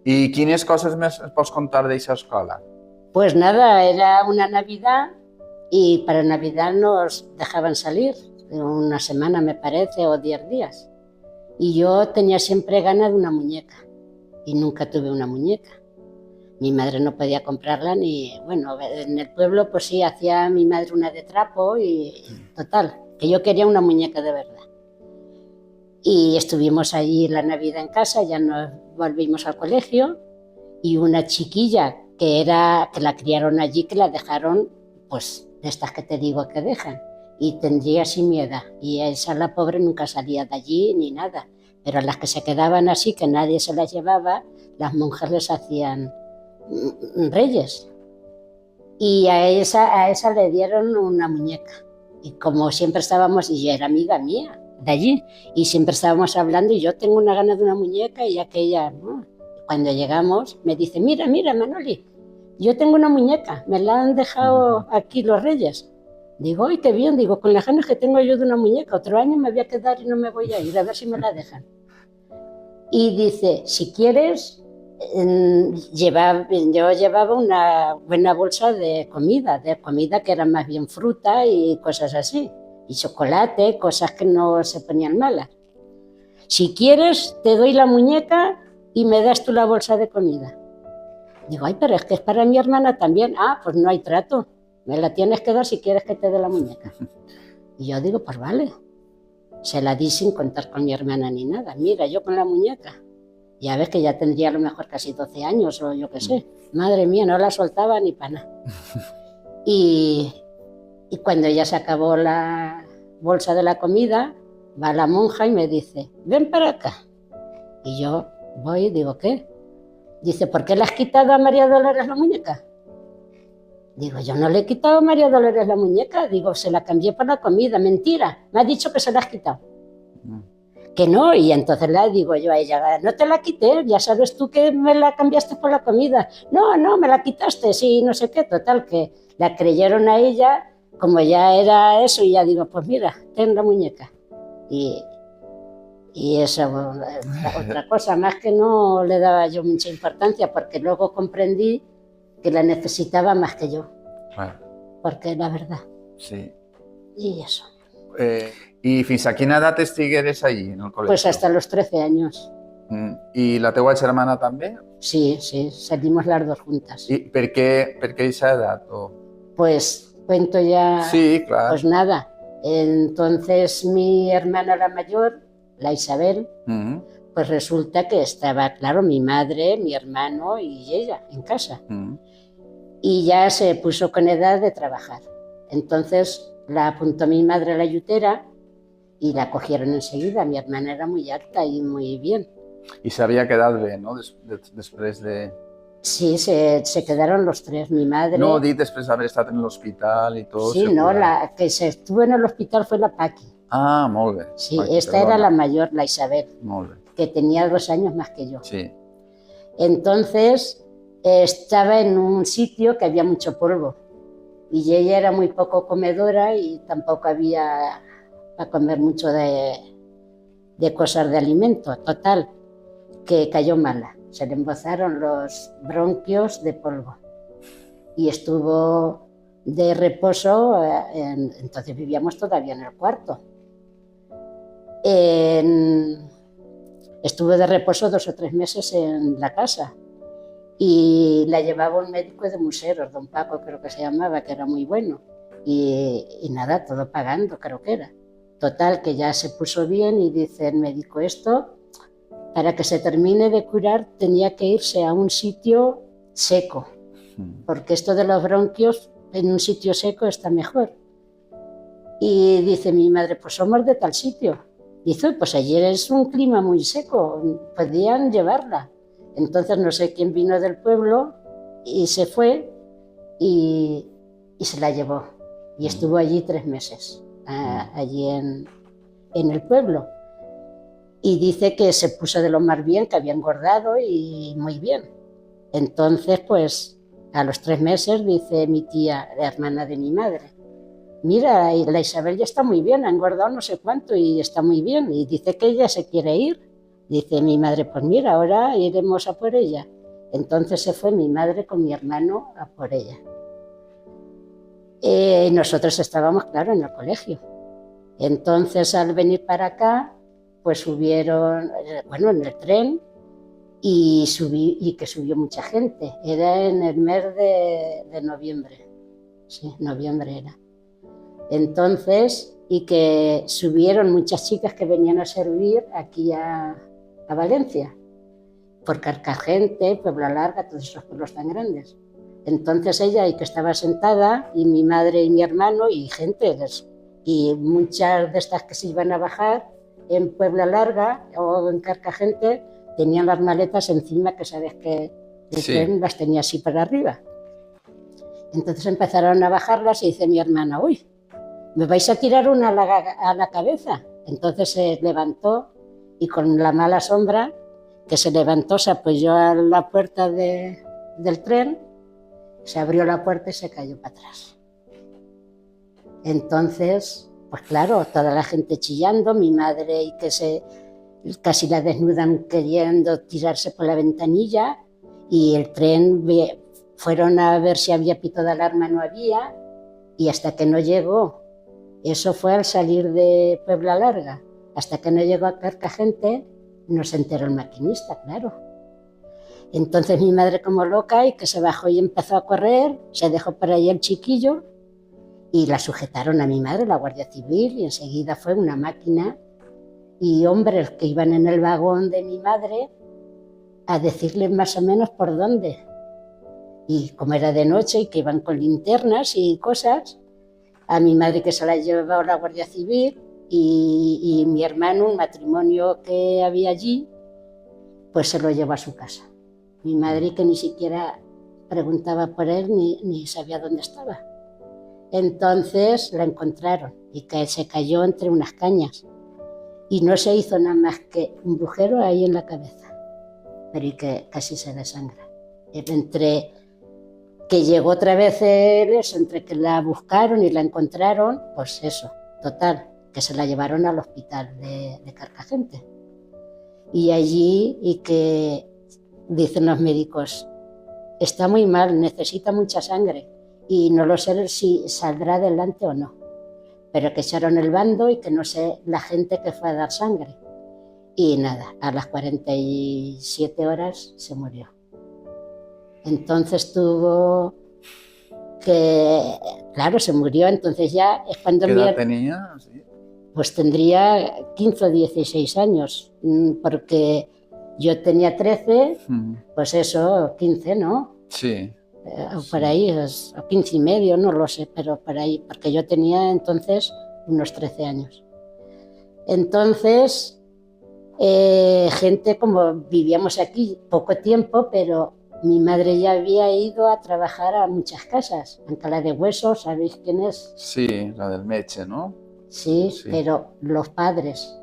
I quines coses més pots contar d'aquesta escola? Pues nada, era una Navidad y para Navidad nos dejaban salir, una semana me parece, o 10 días. Y yo tenía siempre ganas de una muñeca y nunca tuve una muñeca. Mi madre no podía comprarla ni, bueno, en el pueblo pues sí, hacía mi madre una de trapo y total, que yo quería una muñeca de verdad. Y estuvimos allí la Navidad en casa, ya nos volvimos al colegio y una chiquilla que la criaron allí, que la dejaron, pues, de estas que te digo que dejan, y tendría así mi edad. Y esa, la pobre, nunca salía de allí ni nada. Pero a las que se quedaban así, que nadie se las llevaba, las monjas les hacían reyes. Y a esa le dieron una muñeca. Y como siempre estábamos, y ella era amiga mía de allí, y siempre estábamos hablando, y yo tengo una gana de una muñeca, y aquella, ¿no? Cuando llegamos, me dice, mira, Manoli, yo tengo una muñeca, me la han dejado aquí los reyes. Digo, ¡ay, qué bien! Digo, con las ganas que tengo yo de una muñeca, otro año me voy a quedar y no me voy a ir, a ver si me la dejan. Y dice, si quieres, yo llevaba una buena bolsa de comida que era más bien fruta y cosas así, y chocolate, cosas que no se ponían malas. Si quieres, te doy la muñeca y me das tú la bolsa de comida. Digo, ay, pero es que es para mi hermana también. Ah, pues no hay trato, me la tienes que dar si quieres que te dé la muñeca. Y yo digo, pues vale. Se la di sin contar con mi hermana ni nada. Mira, yo con la muñeca. Ya ves que ya tendría a lo mejor casi 12 años o yo qué sé. Madre mía, no la soltaba ni para nada. Y cuando ya se acabó la bolsa de la comida, va la monja y me dice, ven para acá. Y yo voy y digo, ¿qué? Dice, ¿por qué le has quitado a María Dolores la muñeca? Digo, yo no le he quitado a María Dolores la muñeca. Digo, se la cambié por la comida. Mentira, me ha dicho que se la has quitado. Que no, y entonces le digo yo a ella, no te la quité, ya sabes tú que me la cambiaste por la comida. No, me la quitaste, sí, no sé qué. Total, que la creyeron a ella, como ya era eso, y ya digo, pues mira, ten la muñeca. Y eso, otra cosa, más que no le daba yo mucha importancia, porque luego comprendí que la necesitaba más que yo. Bueno. Porque la verdad. Sí. Y eso. I fins a quina edat estigueres allí, en el col·legi? Pues hasta los 13 años. I la teua germana també? Sí, salimos las dos juntas. I per què aquesta edat? Pues cuento ya. Sí, claro. Pues nada, entonces mi hermana la mayor, la Isabel, pues resulta que estaba, claro, mi madre, mi hermano y ella en casa. Y ya se puso con edad de trabajar. Entonces la apuntó mi madre a la yutera y la cogieron enseguida. Mi hermana era muy alta y muy bien. I s'havia quedat bé, no? Després de... Sí, se quedaron los tres. Mi madre... No, dit després d'haver estat en l'hospital i tot. Sí, no, la que se estuvo en el hospital fue la Paqui. Ah, molt bé. Sí, Paqui, esta perdona. era la mayor, la Isabel, Molt bé. que tenía 2 años más que yo. Sí. Entonces estaba en un sitio que había mucho polvo y ella era muy poco comedora y tampoco había para comer mucho de cosas de alimento. Total, que cayó mala. Se le embozaron los bronquios de polvo y estuvo de reposo, entonces vivíamos todavía en el cuarto. Estuvo de reposo 2 o 3 meses en la casa y la llevaba un médico de Museros, don Paco creo que se llamaba, que era muy bueno. Y nada, todo pagando, creo que era. Total, que ya se puso bien y dice el médico, esto, para que se termine de curar, tenía que irse a un sitio seco, porque esto de los bronquios en un sitio seco está mejor. Y dice mi madre, pues somos de tal sitio. Dice, pues ayer es un clima muy seco, podían llevarla. Entonces no sé quién vino del pueblo y se fue y se la llevó. Y estuvo allí 3 meses, allí en el pueblo. Y dice que se puso de lo más bien, que había engordado y muy bien. Entonces, pues a los 3 meses dice mi tía, la hermana de mi madre, mira, la Isabel ya está muy bien, ha engordado no sé cuánto y está muy bien. Y dice que ella se quiere ir. Dice mi madre, pues mira, ahora iremos a por ella. Entonces se fue mi madre con mi hermano a por ella. Nosotros estábamos, claro, en el colegio. Entonces al venir para acá, pues subieron, bueno, en el tren y que subió mucha gente. Era en el mes de noviembre. Sí, noviembre era. Entonces, y que subieron muchas chicas que venían a servir aquí a Valencia, por Carcagente, Puebla Larga, todos esos pueblos tan grandes. Entonces ella, y que estaba sentada, y mi madre y mi hermano, y gente, y muchas de estas que se iban a bajar en Puebla Larga o en Carcagente, tenían las maletas encima, que sabes que el tren las tenía así para arriba. Entonces empezaron a bajarlas y dice mi hermana, uy, ¿me vais a tirar una a la cabeza? Entonces se levantó y con la mala sombra que se levantó se apoyó a la puerta del tren, se abrió la puerta y se cayó para atrás. Entonces, pues claro, toda la gente chillando, mi madre y que casi la desnudan queriendo tirarse por la ventanilla y el tren fueron a ver si había pito de alarma, no había, y hasta que no llegó, eso fue al salir de Puebla Larga, hasta que no llegó a Carcagente, no se enteró el maquinista, claro. Entonces mi madre como loca y que se bajó y empezó a correr, se dejó por ahí el chiquillo y la sujetaron a mi madre, la Guardia Civil, y enseguida fue una máquina y hombres que iban en el vagón de mi madre a decirle más o menos por dónde. Y como era de noche y que iban con linternas y cosas, a mi madre que se la llevaba la Guardia Civil y mi hermano, un matrimonio que había allí, pues se lo llevó a su casa. Mi madre que ni siquiera preguntaba por él ni sabía dónde estaba. Entonces la encontraron y que se cayó entre unas cañas y no se hizo nada más que un agujero ahí en la cabeza, pero y que casi se desangra. Entre que llegó otra vez entre que la buscaron y la encontraron, pues eso, total, que se la llevaron al hospital de Carcagente. Y allí, y que dicen los médicos, está muy mal, necesita mucha sangre y no lo sé si saldrá adelante o no, pero que echaron el bando y que no sé la gente que fue a dar sangre. Y nada, a las 47 horas se murió. Entonces tuvo que, claro, se murió, entonces ya es cuando... ¿Qué edad tenía? Sí. pues tendría 15 o 16 años, porque yo tenía 13, pues eso, 15, ¿no? Sí. O por ahí, o 15 y medio, no lo sé, pero por ahí, porque yo tenía entonces unos 13 años. Entonces, gente como vivíamos aquí poco tiempo, pero mi madre ya había ido a trabajar a muchas casas. Alcalá de Hueso, ¿sabéis quién es? Sí, la del Meche, ¿no? Sí, pero los padres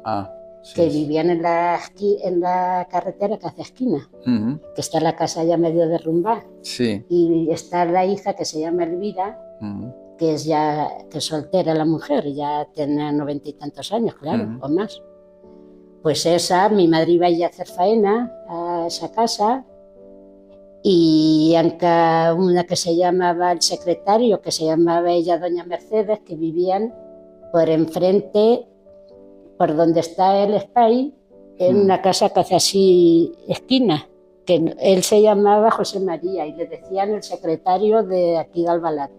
sí, que vivían en la carretera que hace esquina, que está la casa ya medio derrumbada. Sí. Y está la hija que se llama Elvira, que es soltera la mujer, ya tiene 90 y tantos años, claro, o más. Pues esa, mi madre iba a ir a hacer faena a esa casa, y una que se llamaba el secretario, que se llamaba ella doña Mercedes, que vivían por enfrente, por donde está el Spy, en una casa que hace así esquina, que él se llamaba José María y le decían el secretario de aquí de Albalat.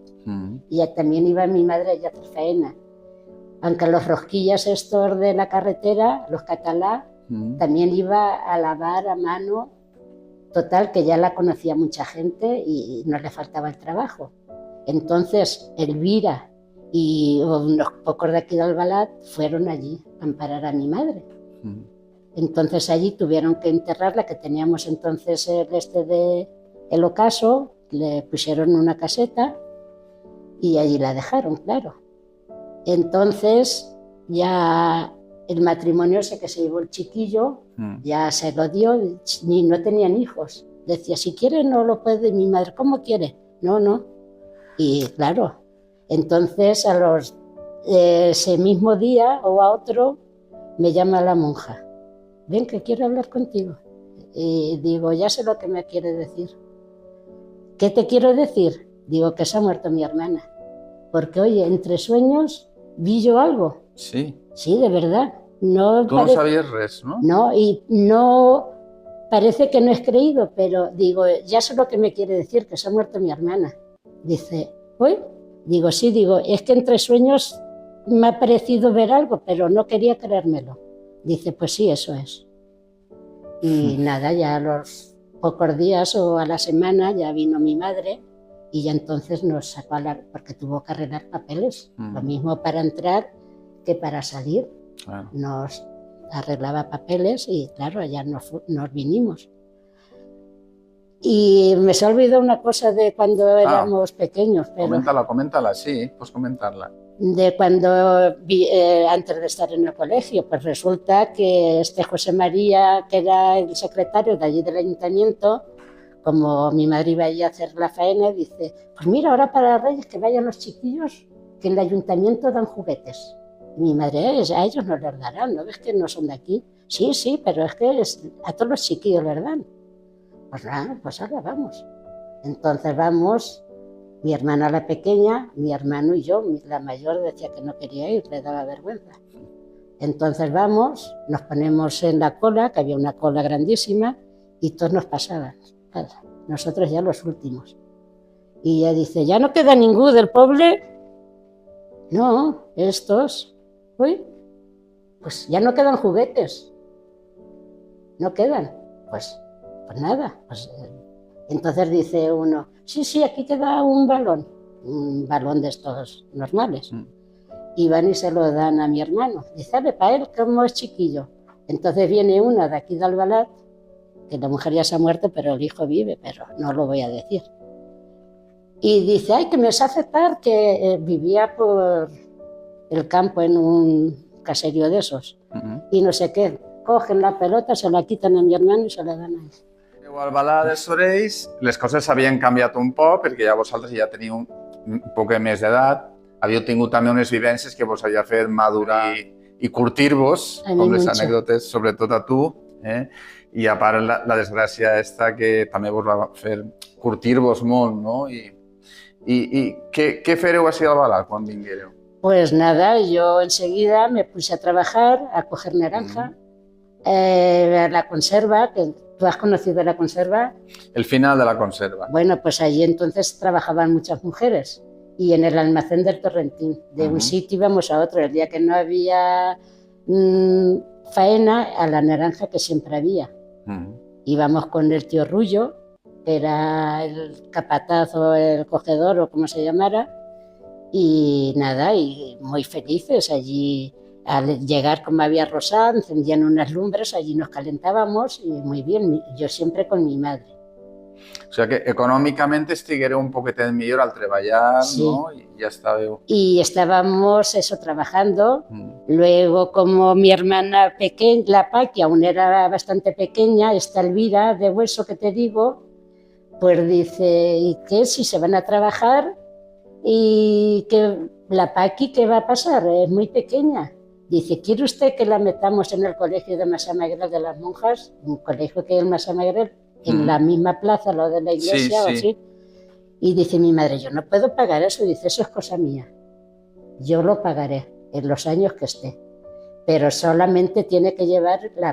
Y también iba mi madre allá a hacer faena. Aunque los rosquillas estos de la carretera, los catalá, también iba a lavar a mano. Total, que ya la conocía mucha gente y no le faltaba el trabajo. Entonces, Elvira y unos pocos de aquí de Albalat fueron allí a amparar a mi madre. Entonces allí tuvieron que enterrarla, que teníamos entonces el ocaso, le pusieron una caseta y allí la dejaron, claro. Entonces ya el matrimonio ese que se llevó el chiquillo, ya se lo dio, ni no tenían hijos. Decía, si quiere no lo puede, mi madre, ¿cómo quiere? No, no. Y claro, entonces ese mismo día o a otro me llama la monja. Ven que quiero hablar contigo. Y digo, ya sé lo que me quiere decir. ¿Qué te quiero decir? Digo, que se ha muerto mi hermana. Porque, oye, entre sueños vi yo algo. Sí. Sí, de verdad. No Tú no sabías res, ¿no? No, y no, parece que no es creído, pero digo, ya sé lo que me quiere decir, que se ha muerto mi hermana. Dice, ¿uy? Digo, sí, digo, es que entre sueños me ha parecido ver algo, pero no quería creérmelo. Dice, pues sí, eso es. Y nada, ya a los pocos días o a la semana ya vino mi madre y ya entonces nos sacó porque tuvo que arreglar papeles. Lo mismo para entrar que para salir. Claro. Nos arreglaba papeles y claro, allá nos vinimos. Y me se ha olvidado una cosa de cuando éramos pequeños. Pero coméntala, sí, pues comentarla. De cuando, antes de estar en el colegio, pues resulta que José María, que era el secretario de allí del ayuntamiento, como mi madre iba allí a hacer la faena, dice, pues mira, ahora para Reyes que vayan los chiquillos, que en el ayuntamiento dan juguetes. Y mi madre, a ellos no les darán, ¿no ves que no son de aquí? Sí, sí, pero es que a todos los chiquillos les dan. Pues nada, pues ahora vamos. Entonces vamos, mi hermana la pequeña, mi hermano y yo, la mayor decía que no quería ir, le daba vergüenza. Entonces vamos, nos ponemos en la cola, que había una cola grandísima, y todos nos pasaban. Nosotros ya los últimos. Y ella dice, ¿ya no queda ninguno del pueblo? No, estos. Uy, pues ya no quedan juguetes. No quedan. Pues nada. Entonces dice uno, sí, aquí queda un balón de estos normales. Y van y se lo dan a mi hermano. Dice, dale, para él, como es chiquillo. Entonces viene una de aquí de Albalat, que la mujer ya se ha muerto, pero el hijo vive, pero no lo voy a decir. Y dice, ay, que me hace aceptar que vivía por el campo en un caserío de esos. Y no sé qué, cogen la pelota, se la quitan a mi hermano i se la dan a ell. A Albalà de Sorells les coses s'havien canviat un poc perquè ja vosaltres ja teníeu un poc més d'edat, havíeu tingut també unes vivències que vos havia fet madurar i curtir-vos, com les anècdotes, sobretot a tu, i a part la desgràcia esta que també vos va fer curtir-vos molt, no? I què fareu així a Albalà quan vinguéreu? Pues nada, yo enseguida me puse a trabajar, a coger naranja, la conserva, que tú has conocido la conserva. El final de la conserva. Bueno, pues allí entonces trabajaban muchas mujeres y en el almacén del Torrentín. De un sitio íbamos a otro. El día que no había faena, a la naranja, que siempre había. Íbamos con el tío Rullo, que era el capataz o el cogedor o como se llamara, y nada, y muy felices allí. Al llegar, como había rosado, encendían unas lumbres, allí nos calentábamos y muy bien, yo siempre con mi madre. O sea que econòmicament estiguera un poquetet millor al treballar, sí. ¿no? Y ya estàveu... Y estábamos eso trabajando. Luego, como mi hermana pequeña, la Paqui, aún era bastante pequeña, esta Elvira de Hueso que te digo, pues dice, ¿y qué? Si se van a trabajar y que la Paqui, ¿qué va a pasar? Es muy pequeña. Dice, ¿quiere usted que la metamos en el colegio de Massamagrell de las monjas? Un colegio que es el Massamagrell, en la misma plaza, lo de la iglesia, sí, o así. Y dice mi madre, yo no puedo pagar eso. Dice, eso es cosa mía. Yo lo pagaré en los años que esté. Pero solamente tiene que llevar la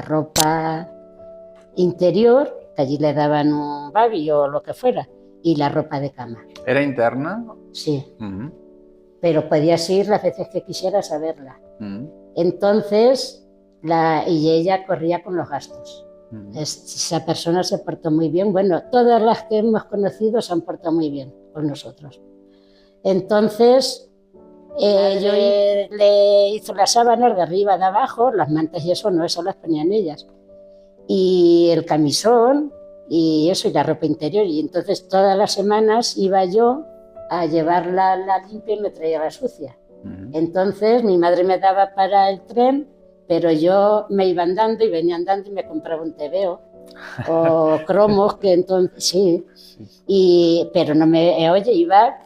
ropa interior, que allí le daban un babi o lo que fuera, y la ropa de cama. ¿Era interna? Sí. Pero podías ir las veces que quisieras a verla. Entonces, y ella corría con los gastos. Esa persona se portó muy bien. Bueno, todas las que hemos conocido se han portado muy bien con nosotros. Entonces, yo le hizo las sábanas de arriba, de abajo, las mantas y eso no, eso las ponían ellas. Y el camisón y eso, y la ropa interior. Y entonces todas las semanas iba yo a llevarla la limpia y me traía la sucia. Entonces mi madre me daba para el tren, pero yo me iba andando y venía andando y me compraba un tebeo o cromos, que entonces sí. Pero no me, oye, iba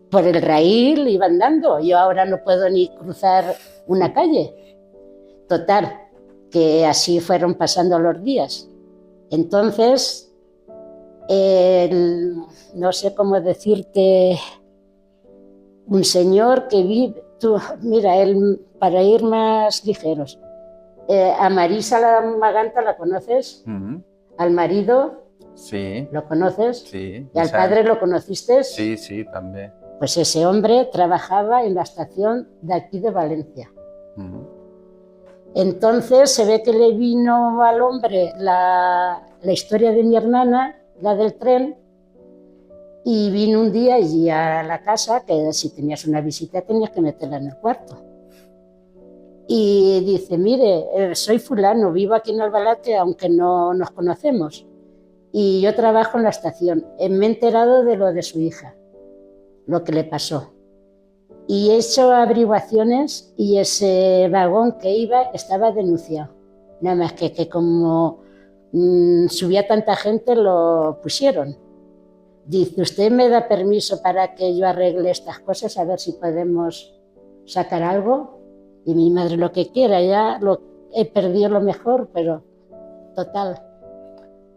por el raíl, iba andando. Yo ahora no puedo ni cruzar una calle. Total, que así fueron pasando los días. Entonces, no sé cómo decirte, un señor que vive, mira, él, para ir más ligeros, a Marisa la Maganta, ¿la conoces? Al marido, sí. ¿Lo conoces? Sí. ¿Y al padre lo conociste? Sí, sí, también. Pues ese hombre trabajaba en la estación de aquí de Valencia. Entonces se ve que le vino al hombre la historia de mi hermana, la del tren, y vino un día allí a la casa, que si tenías una visita tenías que meterla en el cuarto. Y dice, mire, soy fulano, vivo aquí en Albalate, aunque no nos conocemos, y yo trabajo en la estación. Me he enterado de lo de su hija, lo que le pasó. Y he hecho averiguaciones y ese vagón que iba estaba denunciado. Nada más que como subía tanta gente lo pusieron. Dice, ¿usted me da permiso para que yo arregle estas cosas, a ver si podemos sacar algo? Y mi madre, lo que quiera, ya he perdido lo mejor, pero total.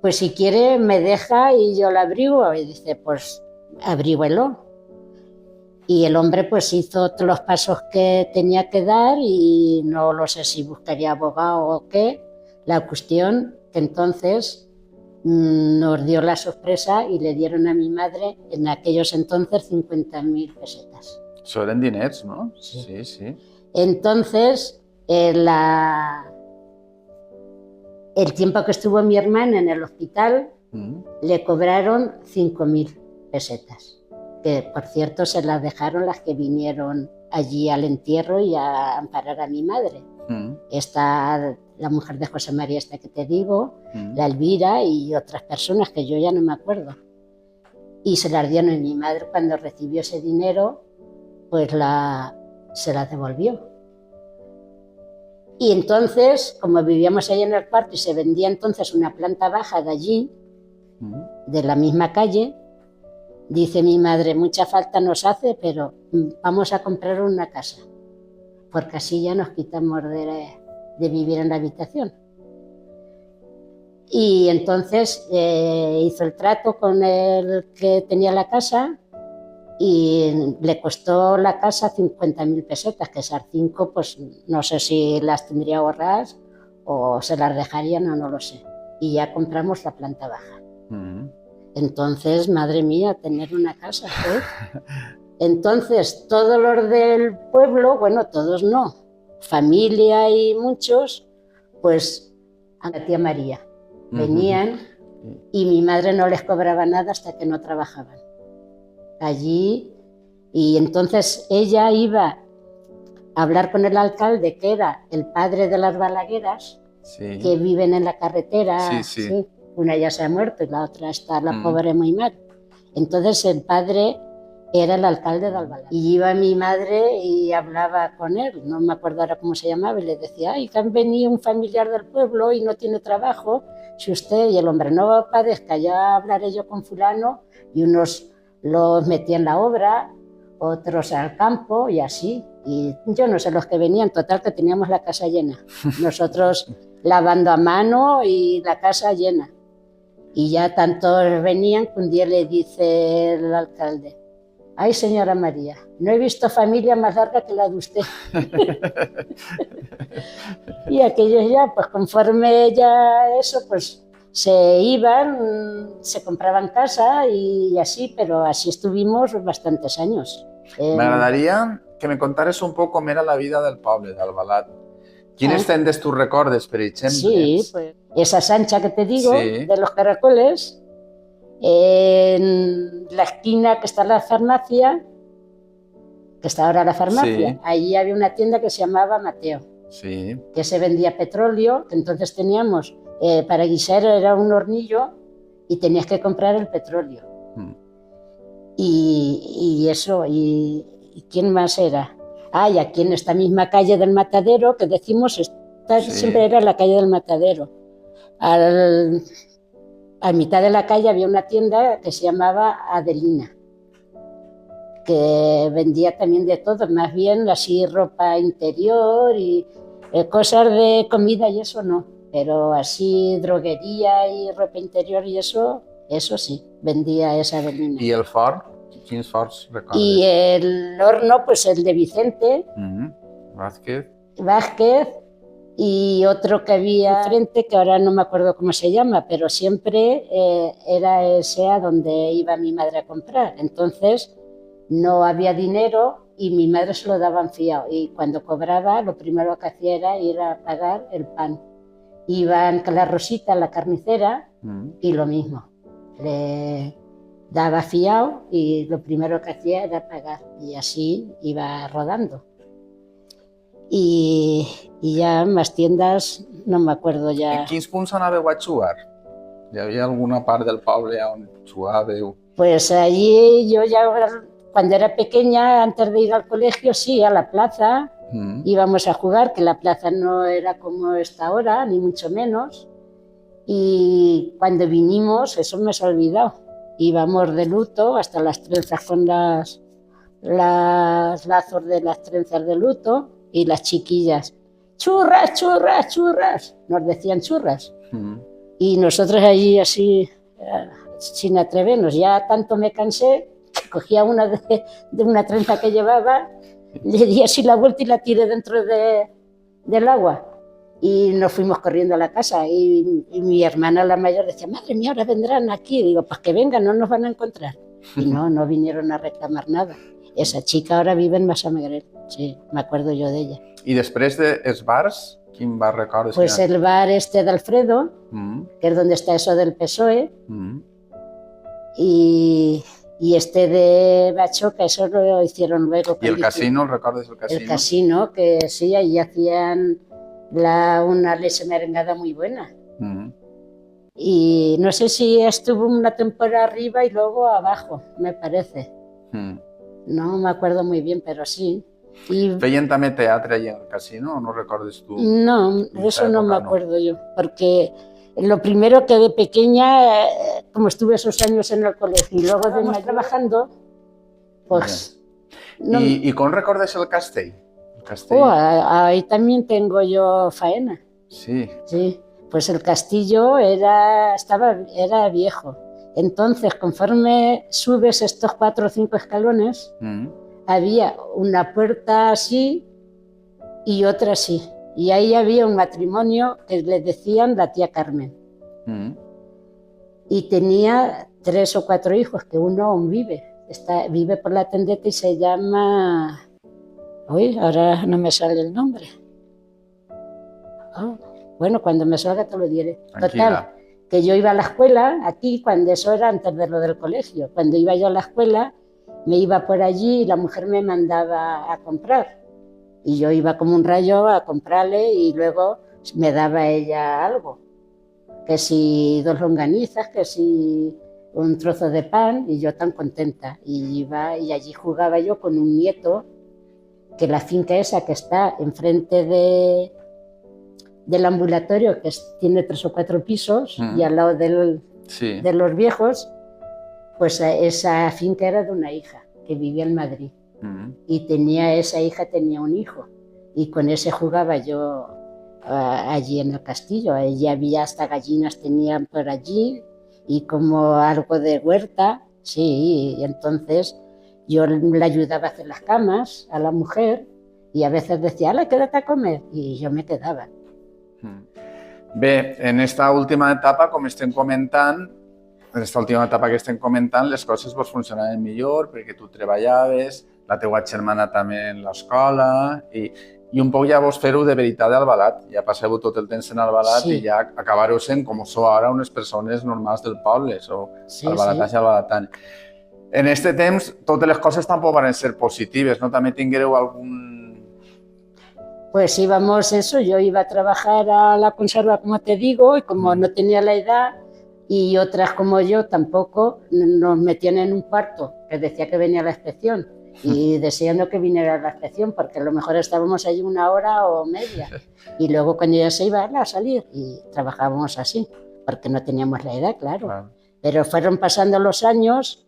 Pues si quiere me deja y yo lo abrigo. Y dice, pues abríguelo. Y el hombre pues hizo todos los pasos que tenía que dar y no lo sé si buscaría abogado o qué. La cuestión que entonces nos dio la sorpresa y le dieron a mi madre en aquellos entonces 50.000 pesetas. Eso eran diners, ¿no? Sí. Sí, sí. Entonces, el tiempo que estuvo mi hermana en el hospital, le cobraron 5.000 pesetas. Que por cierto se las dejaron las que vinieron allí al entierro y a amparar a mi madre. Está la mujer de José María, esta que te digo, la Elvira y otras personas que yo ya no me acuerdo. Y se las dieron, y mi madre cuando recibió ese dinero, pues se las devolvió. Y entonces, como vivíamos ahí en el cuarto y se vendía entonces una planta baja de allí, de la misma calle, dice mi madre, mucha falta nos hace, pero vamos a comprar una casa, porque así ya nos quitamos de vivir en la habitación. Y entonces hizo el trato con el que tenía la casa y le costó la casa 50.000 pesetas, que esas 5, pues no sé si las tendría ahorradas o se las dejarían o no lo sé. Y ya compramos la planta baja. Entonces, madre mía, tener una casa, Entonces, todos los del pueblo, bueno, todos no, familia y muchos, pues a la tía María. Venían y mi madre no les cobraba nada hasta que no trabajaban allí. Y entonces ella iba a hablar con el alcalde, que era el padre de las Balagueras, que viven en la carretera. Sí. Una ya se ha muerto y la otra está, la pobre, muy mal. Entonces el padre era el alcalde de Albalá. Y iba mi madre y hablaba con él, no me acuerdo ahora cómo se llamaba, y le decía, ay, que han venido un familiar del pueblo y no tiene trabajo, si usted, y el hombre, no padezca, ya hablaré yo con fulano, y unos los metía en la obra, otros al campo y así. Y yo no sé los que venían, total que teníamos la casa llena. Nosotros lavando a mano y la casa llena. Y ya tantos venían que un día le dice el alcalde, ay, señora María, no he visto familia más larga que la de usted. Y aquellos ya, pues conforme ya eso, pues se iban, se compraban casa y así, pero así estuvimos bastantes años. M'agradaria que me contares un poc com era la vida del poble d'Albalat. Quines tendes tu recordes, per exemple? Sí, pues esa Sancha que te digo, de los caracoles, en la esquina que está la farmacia, que está ahora la farmacia, allí había una tienda que se llamaba Mateo, que se vendía petróleo, que entonces teníamos, para guisar era un hornillo y tenías que comprar el petróleo. Y eso, y ¿quién más era? Y aquí en esta misma calle del Matadero, que decimos, siempre era la calle del Matadero. A mitad de la calle había una tienda que se llamaba Adelina, que vendía también de todo, más bien así ropa interior y cosas de comida y eso no, pero así droguería y ropa interior y eso sí, vendía esa Adelina. ¿Y el forn? ¿Quins forns recordes? Y el horno, pues el de Vicente Vázquez, y otro que había frente, que ahora no me acuerdo cómo se llama, pero siempre era ese a donde iba mi madre a comprar. Entonces no había dinero y mi madre se lo daban fiado. Y cuando cobraba, lo primero que hacía era ir a pagar el pan. Iban con la Rosita, la carnicera, y lo mismo. Le daba fiado y lo primero que hacía era pagar. Y así iba rodando. Y ya más tiendas, no me acuerdo ya. En quins punts anàveu a jugar? Hi havia alguna part del poble on jugàveu? Pues allí yo ya, cuando era pequeña, antes de ir al colegio, sí, a la plaza, íbamos a jugar, que la plaza no era como está ahora, ni mucho menos. Y cuando vinimos, eso me se ha olvidado, íbamos de luto, hasta las trenzas con las lazos de las trenzas de luto, y las chiquillas, churras, churras, churras, nos decían churras. Y nosotros allí así, sin atrevernos, ya tanto me cansé, que cogía una de una trenza que llevaba, le di así la vuelta y la tiré dentro del agua. Y nos fuimos corriendo a la casa y mi hermana, la mayor, decía, madre mía, ahora vendrán aquí. Digo, pues que vengan, no nos van a encontrar. Y no vinieron a reclamar nada. Esa chica ahora vive en Massamagrell, sí, me acuerdo yo de ella. I després dels bars, quin bar recordes? Pues el bar este de Alfredo, que es donde está eso del PSOE, y este de Bachoca, eso lo hicieron luego. ¿Y el casino, recordes el casino? El casino, que sí, ahí hacían una leche merengada muy buena. Y no sé si estuvo una temporada arriba y luego abajo, me parece. No me acuerdo muy bien, pero sí. ¿Feien també teatre allà al casino o no recordes tu? No, eso no me acuerdo yo, porque lo primero que de pequeña, como estuve esos años en el colegio y luego de más trabajando, pues... ¿Y con recordes el castell? Ahí también tengo yo faena. Sí. Sí, pues el castillo era viejo. Entonces, conforme subes estos 4 o 5 escalones, había una puerta así y otra así. Y ahí había un matrimonio que le decían la tía Carmen. Y tenía 3 o 4 hijos, que uno aún vive. Vive por la Tendeta y se llama... Uy, ahora no me sale el nombre. Oh, bueno, cuando me salga te lo diré. Tranquila. Total, que yo iba a la escuela, aquí, cuando eso era antes de lo del colegio. Cuando iba yo a la escuela, me iba por allí y la mujer me mandaba a comprar. Y yo iba como un rayo a comprarle y luego me daba ella algo. Que si 2 longanizas, que si un trozo de pan, y yo tan contenta. Y iba y allí jugaba yo con un nieto, que la finca esa que está enfrente del ambulatorio, que tiene 3 o 4 pisos, y al lado de los viejos, pues esa finca era de una hija que vivía en Madrid. Y esa hija tenía un hijo, y con ese jugaba yo allí en el castillo. Allí había hasta gallinas, tenían por allí, y como algo de huerta, sí, y entonces yo le ayudaba a hacer las camas a la mujer, y a veces decía, ¡hala, quédate a comer! Y yo me quedaba. Bé, en esta última etapa, com estem comentant, que estem comentant, les coses vos funcionaven millor perquè tu treballaves, la teua germana també en l'escola, i un poc ja vos fer-ho de veritat d'Albalat. Ja passeu tot el temps en Albalat i ja acabareu sent, com sou ara, unes persones normals del poble, sou albalatans i albalatans. En aquest temps, totes les coses tampoc van ser positives, no? També tinguéreu algun... Pues íbamos eso, yo iba a trabajar a la conserva, como te digo, y como no tenía la edad, y otras como yo tampoco, nos metían en un cuarto que decía que venía la inspección, y deseando que viniera la inspección, porque a lo mejor estábamos allí 1 hora o media, y luego cuando ya se iba a salir, y trabajábamos así, porque no teníamos la edad, claro. Pero fueron pasando los años,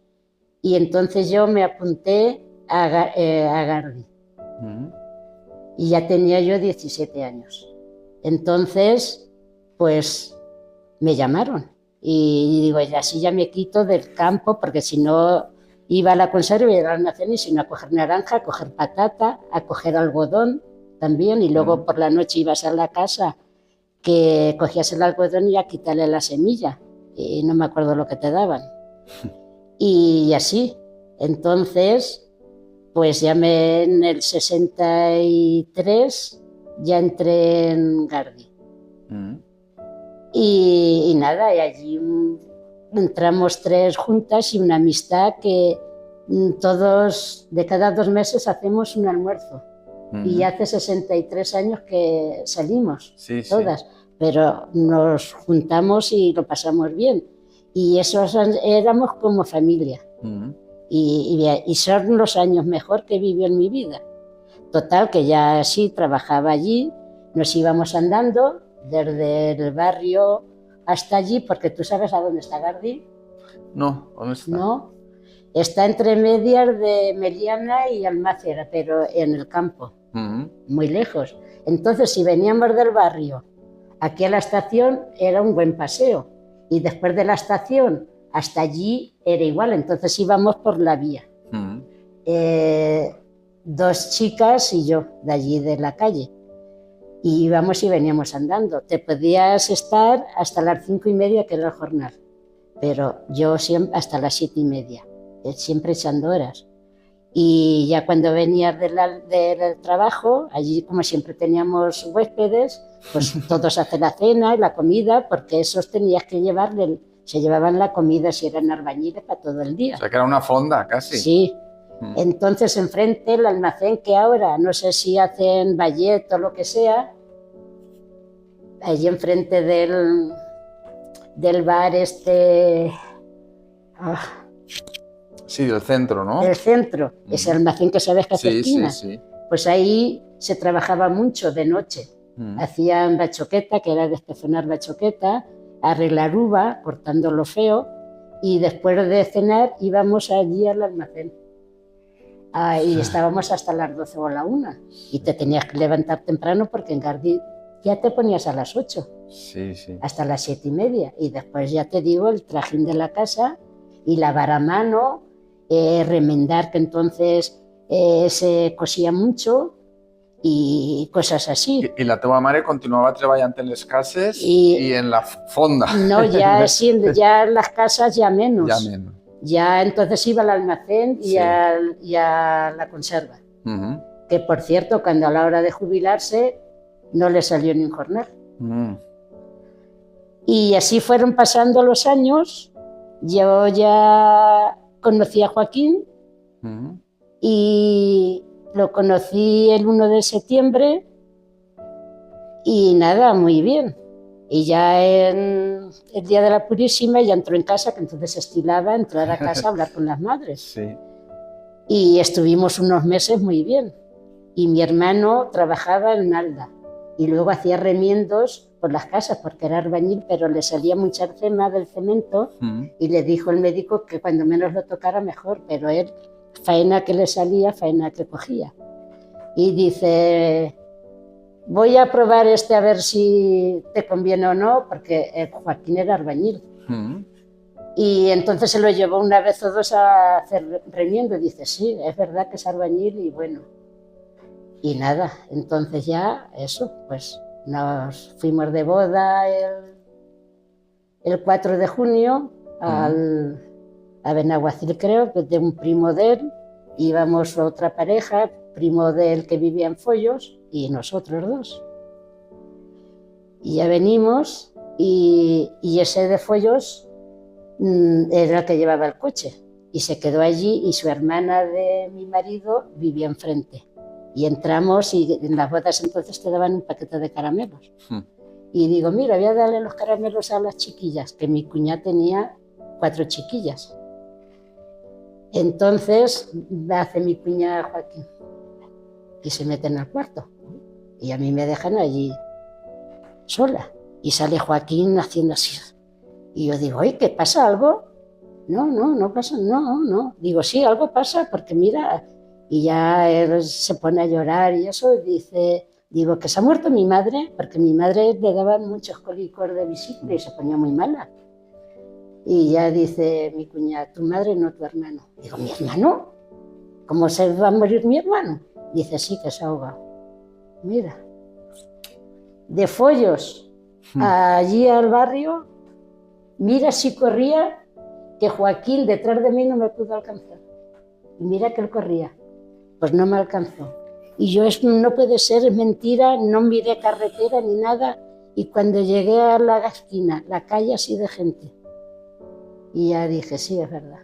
y entonces yo me apunté a Gardi. Y ya tenía yo 17 años. Entonces, pues, me llamaron. Y digo, así ya me quito del campo, porque si no iba a la conserva y al almacén, y si no a coger naranja, a coger patata, a coger algodón también, y luego por la noche ibas a la casa, que cogías el algodón y a quitarle la semilla, y no me acuerdo lo que te daban. Y así. Entonces... Pues ya en el 63 ya entré en Gardi. Y nada, y allí entramos 3 juntas y una amistad que todos, de cada 2 meses hacemos un almuerzo. Y hace 63 años que salimos, todas, pero nos juntamos y lo pasamos bien. Y eso éramos como familia. Y son los años mejor que viví en mi vida. Total, que ya sí trabajaba allí, nos íbamos andando desde el barrio hasta allí, porque tú sabes a dónde está Gardi. No, ¿dónde está? No, está entre medias de Meliana y Almácera, pero en el campo, muy lejos. Entonces, si veníamos del barrio aquí a la estación, era un buen paseo, y después de la estación hasta allí era igual, entonces íbamos por la vía. 2 chicas y yo, de allí de la calle. Y íbamos y veníamos andando. Te podías estar hasta las 5:30, que era el jornal. Pero yo siempre hasta las 7:30, siempre echando horas. Y ya cuando venías del trabajo, allí como siempre teníamos huéspedes, pues todos hacen la cena y la comida, porque esos tenías que llevarle... Se llevaban la comida, si eran albañiles, para todo el día. O sea, que era una fonda, casi. Sí. Entonces, enfrente, el almacén que ahora, no sé si hacen ballet o lo que sea, allí enfrente del bar Sí, del centro, ¿no? El centro, ese almacén que sabes que hace esquina. Sí. Pues ahí se trabajaba mucho de noche. Hacían bachoqueta, que era despezonar bachoqueta, arreglar uva, cortando lo feo, y después de cenar íbamos allí al almacén. Y estábamos hasta las 12 o la 1, y te tenías que levantar temprano porque en Gardi ya te ponías a las 8, hasta las 7:30, y después ya te digo el trajín de la casa y lavar a mano, remendar, que entonces se cosía mucho, y cosas así. I la teva mare continuava treballant en les cases i en la fonda. No, ya, sí, ya en las casas ya menos. Ya menos. Ya entonces iba al almacén y, y a la conserva. Que por cierto, cuando a la hora de jubilarse no le salió ni un jornal. Y así fueron pasando los años. Yo ya conocí a Joaquín y lo conocí el 1 de septiembre y nada, muy bien. Y ya en el día de la Purísima ya entró en casa, que entonces estilaba entrar a casa a hablar con las madres. Sí. Y estuvimos unos meses muy bien. Y mi hermano trabajaba en Alda y luego hacía remiendos por las casas porque era albañil, pero le salía mucha arcema del cemento y le dijo el médico que cuando menos lo tocara mejor, pero él, faena que le salía, faena que cogía. Y dice, voy a probar a ver si te conviene o no, porque Joaquín era albañil. Y entonces se lo llevó una vez o dos a hacer remiendo y dice, sí, es verdad que es albañil y bueno. Y nada, entonces ya eso, pues nos fuimos de boda el 4 de junio a Benaguacil, creo, que de un primo de él, íbamos a otra pareja, primo de él que vivía en Follos, y nosotros dos. Y ya venimos, y ese de Follos era el que llevaba el coche, y se quedó allí, y su hermana de mi marido vivía enfrente. Y entramos y en las bodas entonces te daban un paquete de caramelos. Y digo, mira, voy a darle los caramelos a las chiquillas, que mi cuñada tenía 4 chiquillas. Entonces me hace mi cuñada Joaquín y se mete en el cuarto. Y a mí me dejan allí sola. Y sale Joaquín haciendo así. Y yo digo, oye, ¿qué pasa algo? No pasa, no. Digo, sí, algo pasa porque mira... Y ya él se pone a llorar y eso, dice, digo, que se ha muerto mi madre, porque mi madre le daban muchos cólicos de vesícula y se ponía muy mala. Y ya dice mi cuñada, tu madre no tu hermano. Digo, ¿mi hermano? ¿Cómo se va a morir mi hermano? Dice, sí, que se ha ahogado. Mira, de Follos allí al barrio, mira si corría, que Joaquín detrás de mí no me pudo alcanzar. Y mira que él corría. Pues no me alcanzó. Y yo, no puede ser, es mentira, no miré carretera ni nada. Y cuando llegué a la esquina, la calle así de gente. Y ya dije, sí, es verdad.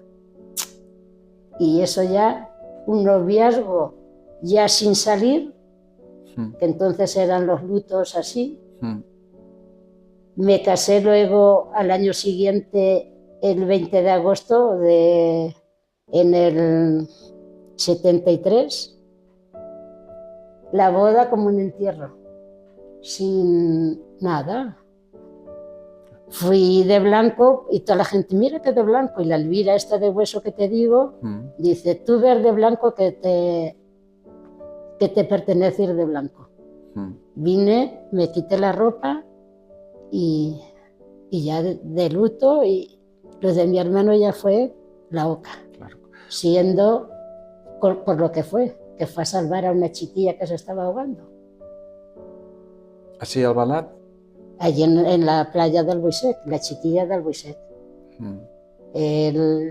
Y eso ya, un noviazgo ya sin salir, que entonces eran los lutos así. Me casé luego al año siguiente, el 20 de agosto, en el 73, la boda como un entierro, sin nada. Fui de blanco y toda la gente, mira que de blanco, y la Elvira esta de hueso que te digo, dice, tú ver de blanco que te pertenece ir de blanco. Vine, me quité la ropa y ya de luto, y lo de mi hermano ya fue la oca, siendo... por lo que fue a salvar a una chiquilla que se estaba ahogando. ¿Así al Balat? Allí en la playa del Buiset, la chiquilla del Buiset.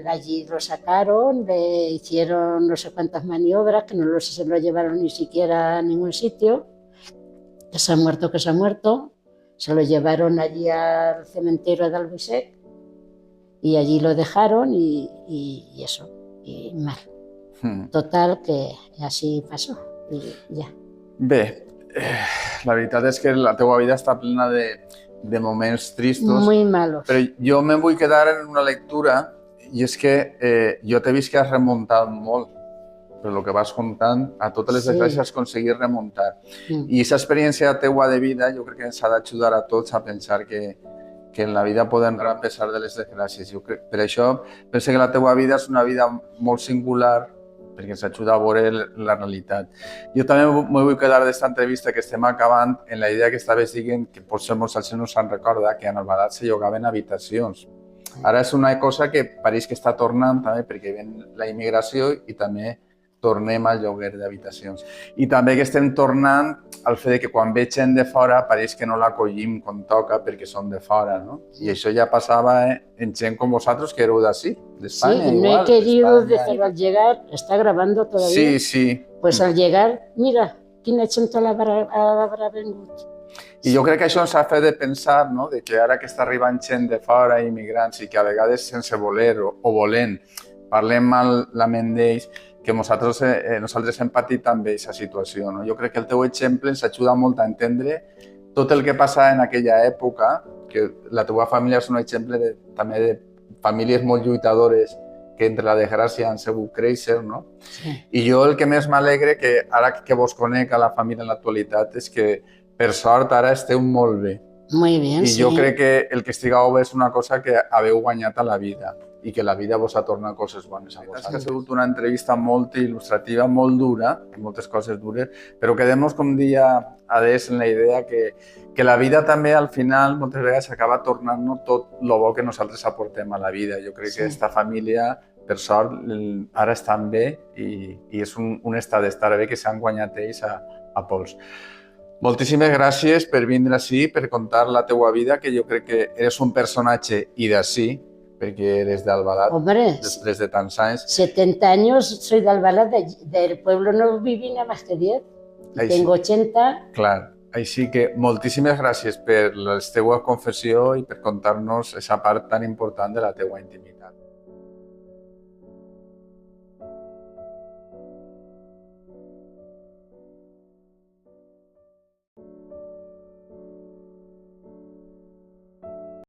Allí lo sacaron, le hicieron no sé cuántas maniobras, que no se lo llevaron ni siquiera a ningún sitio, que se ha muerto, se lo llevaron allí al cementerio de Albuisec y allí lo dejaron y eso, y mal. Total, que així passó i ja. Bé, la veritat és que la teva vida està plena de moments tristos. Muy malos. Però jo me vull quedar en una lectura i és que jo t'he vist que has remuntat molt per el que vas contant, a totes les desgràcies has aconseguit remuntar. I aquesta experiència teua de vida jo crec que ens ha d'ajudar a tots a pensar que en la vida podem anar a pesar de les desgràcies. Per això penso que la teua vida és una vida molt singular, perquè ens ajuda a veure la realitat. Jo també me vull quedar d'esta entrevista que estem acabant en la idea que estaves dient, que potser molts als no se'n recorda, que en el Balat se llogaven habitacions. Ara és una cosa que pareix que està tornant també perquè ven la immigració i també tornem al lloguer d'habitacions. I també que estem tornant al fet que quan ve gent de fora pareix que no l'acollim com toca perquè són de fora, ¿no? I això ja passava en gent com vosaltres que éreu d'ací, d'Espanya. Sí, no he querido decir al llegar, está grabando todavía. Sí, sí. Pues al llegar, mira, quina gent haurà vengut. I jo crec que això ens ha fet de pensar, no?, de que ara que està arribant gent de fora, immigrants, i que a vegades sense voler o volent parlem malament d'ells, que nosaltres hem patit també aquesta situació, no? Jo crec que el teu exemple ens ajuda molt a entendre tot el que passa en aquella època, que la teva família és un exemple també de famílies molt lluitadores que entre la desgràcia han sabut créixer, no? Sí. I jo el que més m'alegre, que ara que vos conec a la família en l'actualitat, és que per sort ara esteu molt bé. Muy bien, I sí. jo crec que el que estigueu bé és una cosa que haveu guanyat a la vida i que la vida vos ha tornat coses bones a vosaltres. Ha sigut una entrevista molt il·lustrativa, molt dura, moltes coses dures, però quedem-nos, com dia Adés, en la idea que la vida també al final moltes vegades acaba tornant-nos tot el bo que nosaltres aportem a la vida. Jo crec que aquesta família, per sort, ara estan bé i és un estat d'estar bé que s'han guanyat ells a pols. Moltíssimes gràcies per vindre ací, per contar la teua vida, que jo crec que eres un personatge i d'ací, perquè eres d'Albalat, després de tants anys. 70 años, soy de Albalat, del pueblo no viví nada más que 10, tengo 80. Clar, així que moltíssimes gràcies per la teua confessió i per contar-nos aquesta part tan important de la teua intimitat.